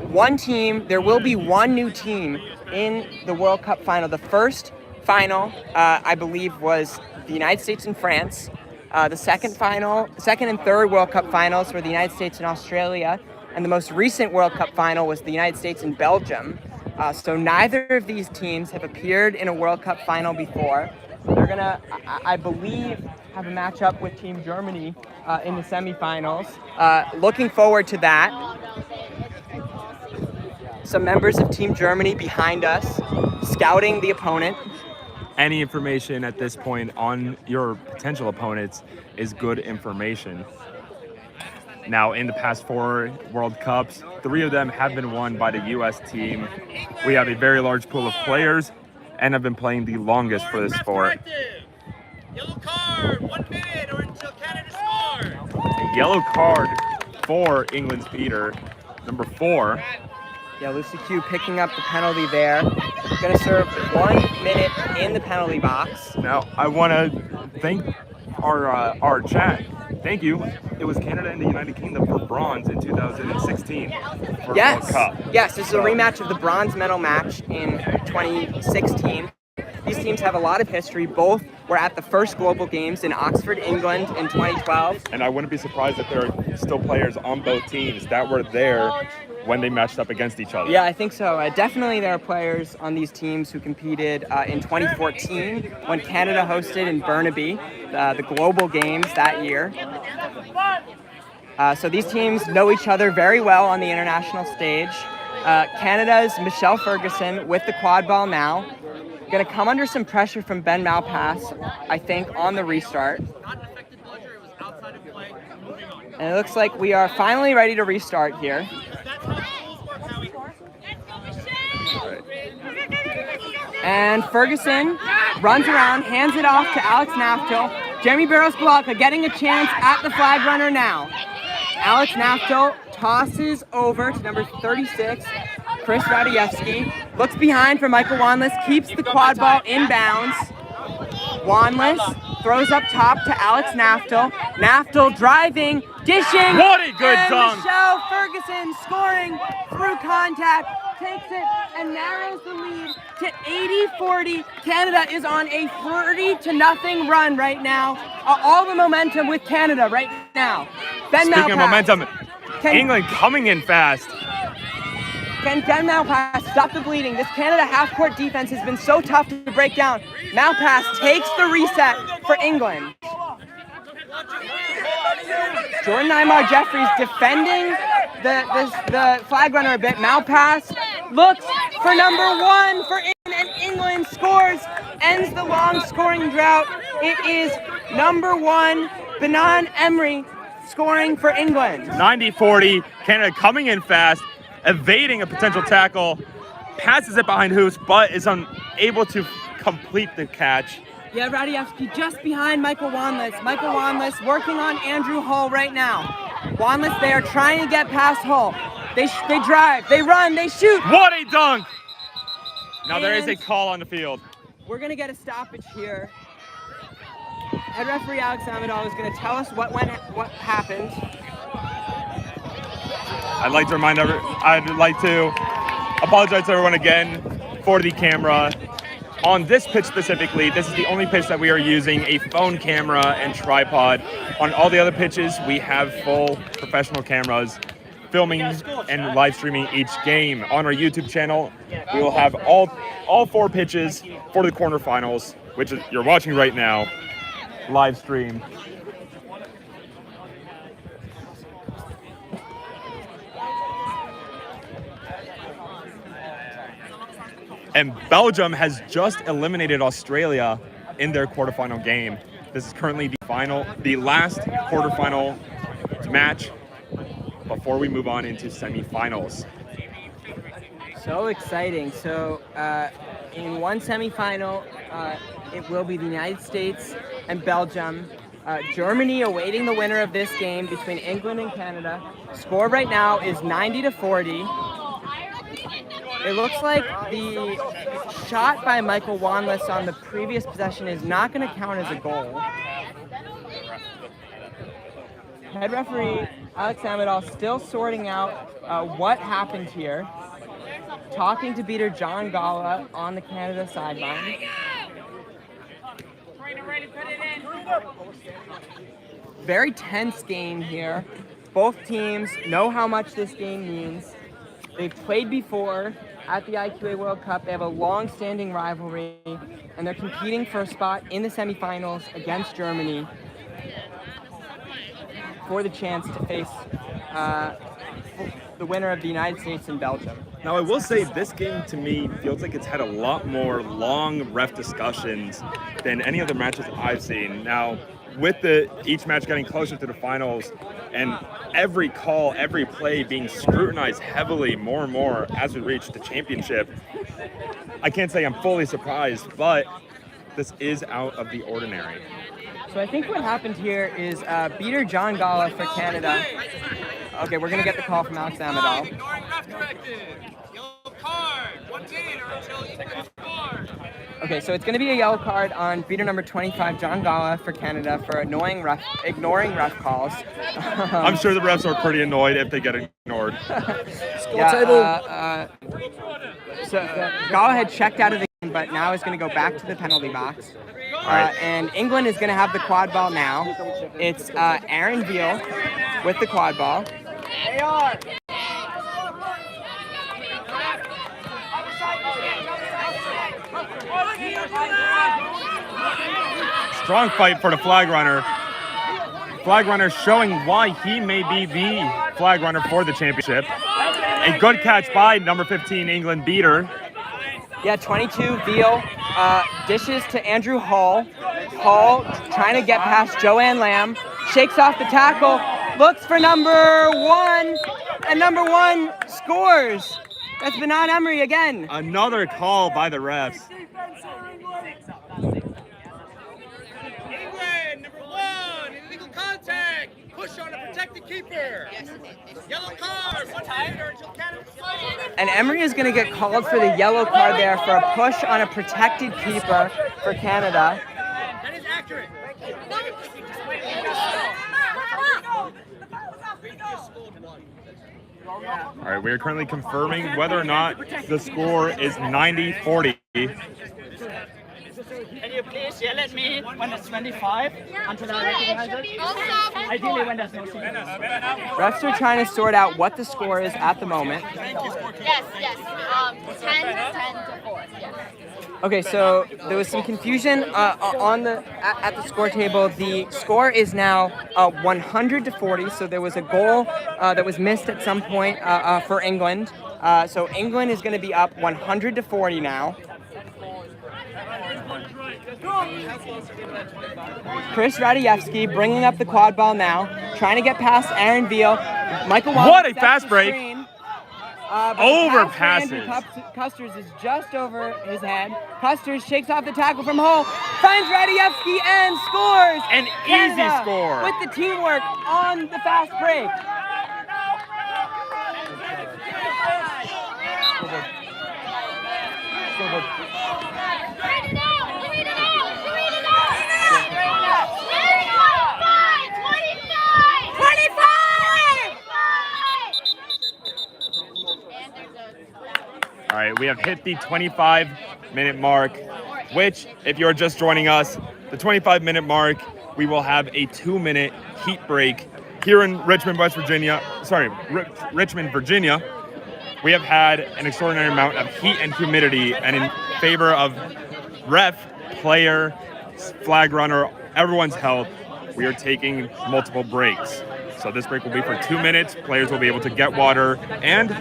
One team, there will be one new team in the World Cup final. The first final, I believe, was the United States and France. The second and third World Cup finals were the United States and Australia, and the most recent World Cup final was the United States and Belgium. So neither of these teams have appeared in a World Cup final before. They're gonna, I believe, have a matchup with Team Germany in the semifinals. Looking forward to that. Some members of Team Germany behind us, scouting the opponent. Any information at this point on your potential opponents is good information. Now, in the past 4 World Cups, 3 of them have been won by the U.S. team. We have a very large pool of players and have been playing the longest for this sport. Yellow card, 1 minute or until Canada scores. A yellow card for England's beater, number 4. Yeah, Lucy Q picking up the penalty there. Going to serve 1 minute in the penalty box. Now, I want to thank our chat. Thank you. It was Canada and the United Kingdom for bronze in 2016 for Yes, World Cup. yes, this is a rematch of the bronze medal match in 2016. These teams have a lot of history. Both were at the first Global Games in Oxford, England in 2012. And I wouldn't be surprised if there are still players on both teams that were there when they matched up against each other. Yeah, I think so. Definitely there are players on these teams who competed in 2014 when Canada hosted in Burnaby the Global Games that year. So these teams know each other very well on the international stage. Canada's Michelle Ferguson with the quad ball now. Going to come under some pressure from Ben Malpass, I think, on the restart. And it looks like we are finally ready to restart here. And Ferguson runs around, hands it off to Alex Naftel. Jeremy Barros-Balaka getting a chance at the flag runner now. Alex Naftel tosses over to number 36, Chris Ratajewski. Looks behind for Michael Wanless, keeps the quad ball inbounds. Wanless throws up top to Alex Naftel. Naftel driving, dishing. What a good dunk! Michelle Ferguson scoring through contact, takes it and narrows the lead to 80-40. Canada is on a 30-0 run right now. All the momentum with Canada right now. Ben Speaking of Malpass, momentum, England coming in fast. Can Malpass stop the bleeding? This Canada half-court defense has been so tough to break down. Malpass takes the reset for England. Jordan Aymar Jeffries defending the flag runner a bit. Malpass looks for number 1 for England, and England scores, ends the long scoring drought. It is number 1, Benan Emery, scoring for England. 90-40, Canada coming in fast, evading a potential tackle, passes it behind hoops, but is unable to complete the catch. Yeah, Ratajewski just behind Michael Wanless. Michael Wanless working on Andrew Hull right now. Wanless, they are trying to get past Hull. They drive, they run, they shoot. What a dunk! Now there is a call on the field. We're going to get a stoppage here. Head referee Alex Amadal is going to tell us what happened. I'd like to apologize to everyone again for the camera on this pitch specifically, this is the only pitch that we are using a phone camera and tripod. On all the other pitches, we have full professional cameras filming and live streaming each game. On our YouTube channel, we will have all 4 pitches for the quarterfinals, which is, you're watching right now, live stream. And Belgium has just eliminated Australia in their quarterfinal game. This is currently the last quarterfinal match before we move on into semifinals. So exciting. So in one semifinal, it will be the United States and Belgium. Germany awaiting the winner of this game between England and Canada. Score right now is 90-40. It looks like the shot by Michael Wanless on the previous possession is not going to count as a goal. Head referee Alex Amadal still sorting out what happened here. Talking to beater John Gala on the Canada sideline. Very tense game here. Both teams know how much this game means. They've played before at the IQA World Cup. They have a long-standing rivalry, and they're competing for a spot in the semifinals against Germany for the chance to face the winner of the United States and Belgium. Now, I will say this game to me feels like it's had a lot more long ref discussions than any other matches I've seen. Now, with each match getting closer to the finals and every call, every play being scrutinized heavily more and more as we reach the championship, I can't say I'm fully surprised, but this is out of the ordinary. So I think what happened here is beater John Gala for Canada. Okay, we're going to get the call from Alex Amadal. Ignoring ref directive. Yellow card. 1 minute or until England scores. Okay, so it's going to be a yellow card on beater number 25, John Gala for Canada for ignoring ref calls. I'm sure the refs are pretty annoyed if they get ignored. So Gala had checked out of the game, but now is going to go back to the penalty box. And England is going to have the quad ball now. It's Aaron Veal with the quad ball. Strong fight for the flag runner. Flag runner showing why he may be the flag runner for the championship. A good catch by number 15 England beater. Yeah, 22 Veal dishes to Andrew Hall. Hall trying to get past Joanne Lamb. Shakes off the tackle. Looks for number 1. And number 1 scores. That's Benan Emery again. Another call by the refs. England, number 1, illegal contact. Push on a protected keeper. Yellow card. 1 minute or until Canada scores. And Emery is going to get called for the yellow card there for a push on a protected keeper for Canada. That is accurate. All right, we are currently confirming whether or not the score is 90-40. Can you please yell at me when it's 25 until I recognize it? Ideally when there's no signal. Refs are trying to sort out what the score is at the moment. Yes. 10 to 4. Yes. Okay, so there was some confusion at the score table. The score is now 100-40. So there was a goal that was missed at some point for England. So England is going to be up 100-40 now. Chris Ratajewski bringing up the quad ball now, trying to get past Aaron Veal. Michael Wallace. What a fast break! Over passes. Custers is just over his head. Custers shakes off the tackle from Hull, finds Ratajewski and scores. An Canada easy score with the teamwork on the fast break. All right, we have hit the 25-minute mark which, if you're just joining us, the 25-minute mark, we will have a 2-minute heat break here in Richmond, Virginia. We have had an extraordinary amount of heat and humidity, and in favor of ref, player, flag runner, everyone's health, we are taking multiple breaks. So this break will be for 2 minutes. Players will be able to get water, and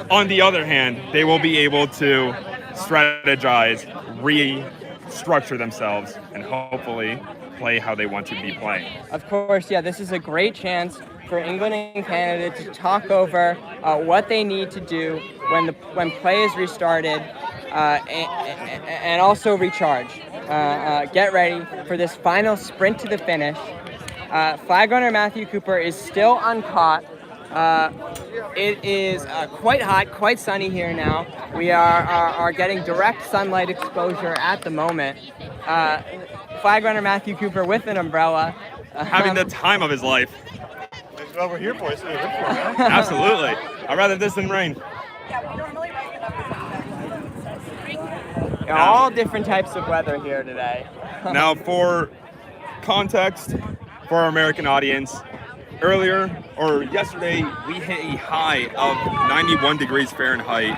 on the other hand, they will be able to strategize, restructure themselves, and hopefully play how they want to be playing. Of course, yeah, this is a great chance for England and Canada to talk over what they need to do when play is restarted, and also recharge. Get ready for this final sprint to the finish. Flag runner Matthew Cooper is still uncaught. It is quite hot, quite sunny here now. We are getting direct sunlight exposure at the moment. Flag runner Matthew Cooper with an umbrella. Having the time of his life. That's what we're here for. It's what we're here for, man. Absolutely. I'd rather this than rain. All different types of weather here today. Now, for context, for our American audience, yesterday, we hit a high of 91 degrees Fahrenheit,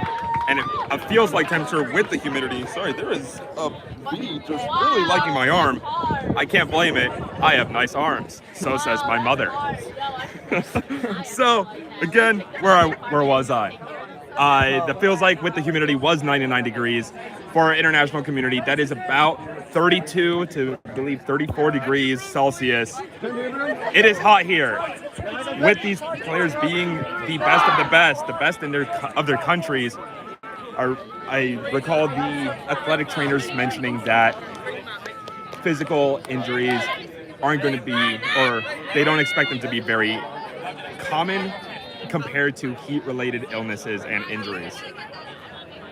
and it feels like temperature with the humidity. Sorry, there is a bee just really liking my arm. I can't blame it. I have nice arms. So says my mother. So, again, where was I? That feels like with the humidity was 99 degrees. For our international community, that is about 32 to, I believe, 34 degrees Celsius. It is hot here. With these players being the best of the best in their countries, I recall the athletic trainers mentioning that physical injuries aren't going to be, or they don't expect them to be very common compared to heat-related illnesses and injuries.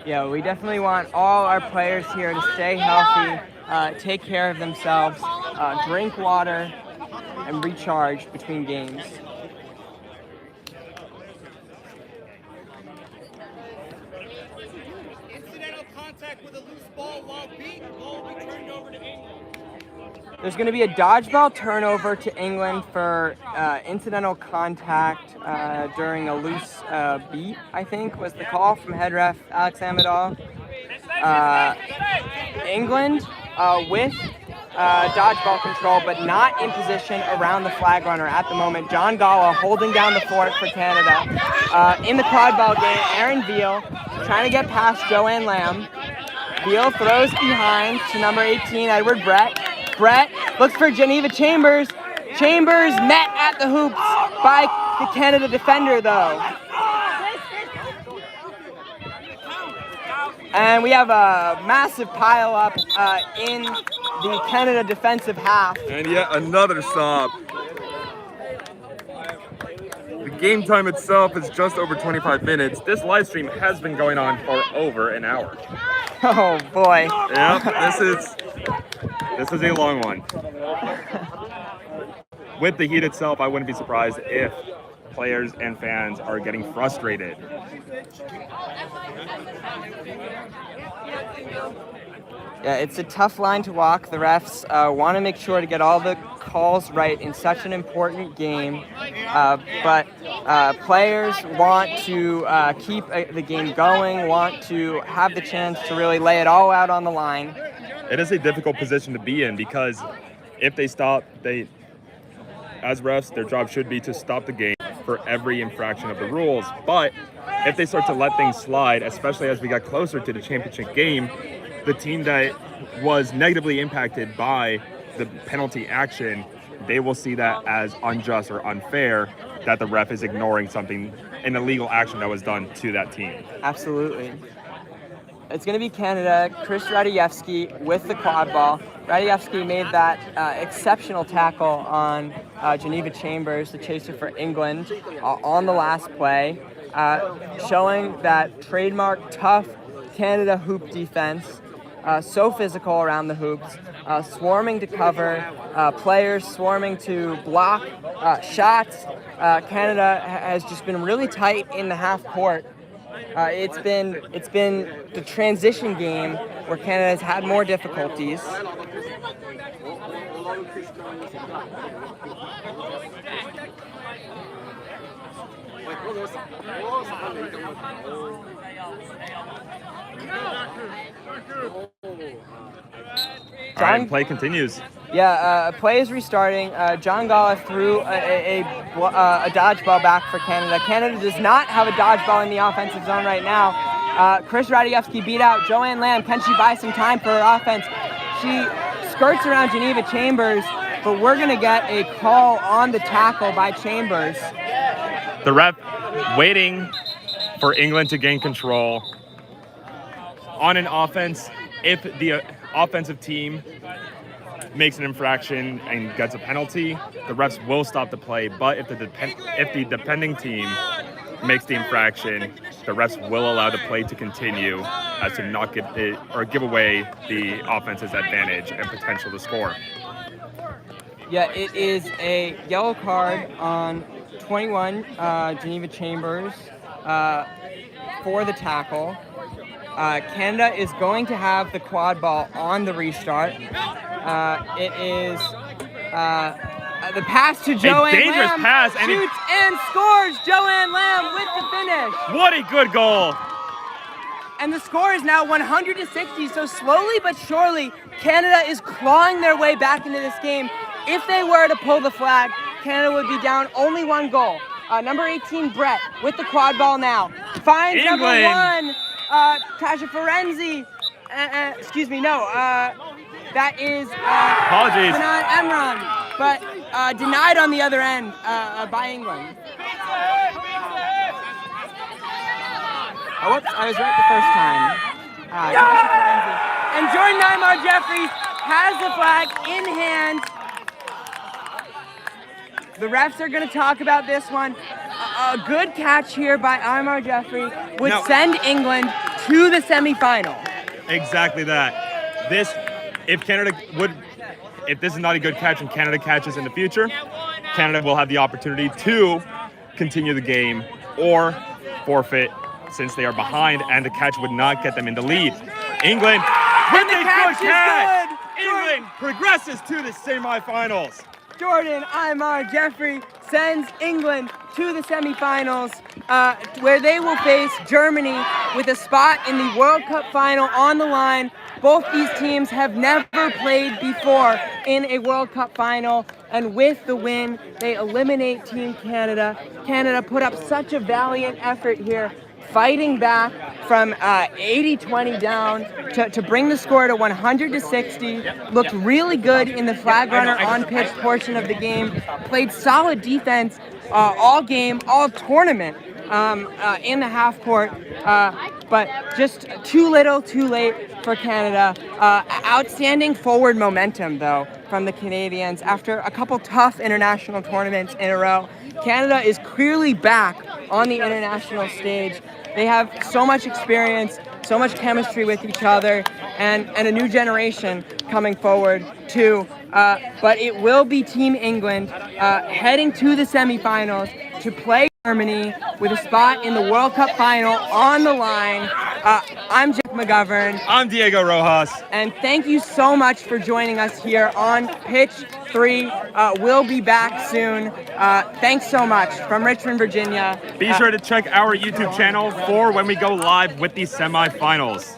Yeah, we definitely want all our players here to stay healthy, take care of themselves, drink water, and recharge between games. Incidental contact with a loose ball while beat. Ball will be turned over to England. There's going to be a dodgeball turnover to England for incidental contact during a loose beat, I think, was the call from head ref Alex Amadal. England with dodgeball control, but not in position around the flag runner at the moment. John Gala holding down the fort for Canada. In the quadball game, Aaron Veal trying to get past Joanne Lamb. Veal throws behind to number 18, Edward Brett. Brett looks for Geneva Chambers. Chambers met at the hoops by the Canada defender, though. And we have a massive pile-up in the Canada defensive half. And yet another stop. The game time itself is just over 25 minutes. This live stream has been going on for over an hour. Oh boy. Yep, this is a long one. With the heat itself, I wouldn't be surprised if players and fans are getting frustrated. Yeah, it's a tough line to walk. The refs want to make sure to get all the calls right in such an important game, but players want to keep the game going, want to have the chance to really lay it all out on the line. It is a difficult position to be in because if they stop, as refs, their job should be to stop the game for every infraction of the rules. But if they start to let things slide, especially as we got closer to the championship game, the team that was negatively impacted by the penalty action, they will see that as unjust or unfair that the ref is ignoring something, an illegal action that was done to that team. Absolutely. It's going to be Canada, Chris Ratajewski with the quad ball. Ratajewski made that exceptional tackle on Geneva Chambers, the chaser for England, on the last play, showing that trademark tough Canada hoop defense, so physical around the hoops, swarming to cover, players swarming to block shots. Canada has just been really tight in the half court It's been the transition game where Canada has had more difficulties. All right, play continues. Yeah, play is restarting. John Gala threw a dodgeball back for Canada. Canada does not have a dodgeball in the offensive zone right now. Chris Radievsky beat out Joanne Lamb. Can she buy some time for her offense? She skirts around Geneva Chambers, but we're going to get a call on the tackle by Chambers. The ref waiting for England to gain control. On an offense, if the offensive team makes an infraction and gets a penalty, the refs will stop the play. But if the defending team makes the infraction, the refs will allow the play to continue as to not give away the offense's advantage and potential to score. Yeah, it is a yellow card on 21 Geneva Chambers for the tackle. Canada is going to have the quad ball on the restart. It is the pass to Joanne Lamb. A dangerous pass. Shoots and scores. Joanne Lamb with the finish. What a good goal. And the score is now 100-60. So slowly but surely, Canada is clawing their way back into this game. If they were to pull the flag, Canada would be down only one goal. Number 18, Brett, with the quad ball now. Finds England. number 1. Tasha Ferenzi, excuse me, no, that is apologies. Hanan Emran, but denied on the other end by England. Oh, whoops, I was right the first time. Tasha Ferenzi. And Jordan Neymar Jeffries has the flag in hand. The refs are going to talk about this one. A good catch here by Neymar Jeffrey would send England to the semifinal. Exactly that. If this is not a good catch and Canada catches in the future, Canada will have the opportunity to continue the game or forfeit since they are behind, and the catch would not get them in the lead. England with a good catch. England progresses to the semifinals. Jordan Neymar Jeffrey sends England to the semifinals, where they will face Germany with a spot in the World Cup final on the line. Both these teams have never played before in a World Cup final, and with the win, they eliminate Team Canada. Canada put up such a valiant effort here, fighting back from 80-20 down to bring the score to 100-60. Looked really good in the flag runner on pitch portion of the game. Played solid defense all game, all tournament in the half court. But just too little, too late for Canada. Outstanding forward momentum, though, from the Canadians. After a couple tough international tournaments in a row, Canada is clearly back on the international stage. They have so much experience, so much chemistry with each other, and a new generation coming forward, too. But it will be Team England heading to the semifinals to play Germany with a spot in the World Cup final on the line. I'm Jeff McGovern. I'm Diego Rojas. And thank you so much for joining us here on Pitch 3. We'll be back soon. Thanks so much from Richmond, Virginia. Be sure to check our YouTube channel for when we go live with these semifinals.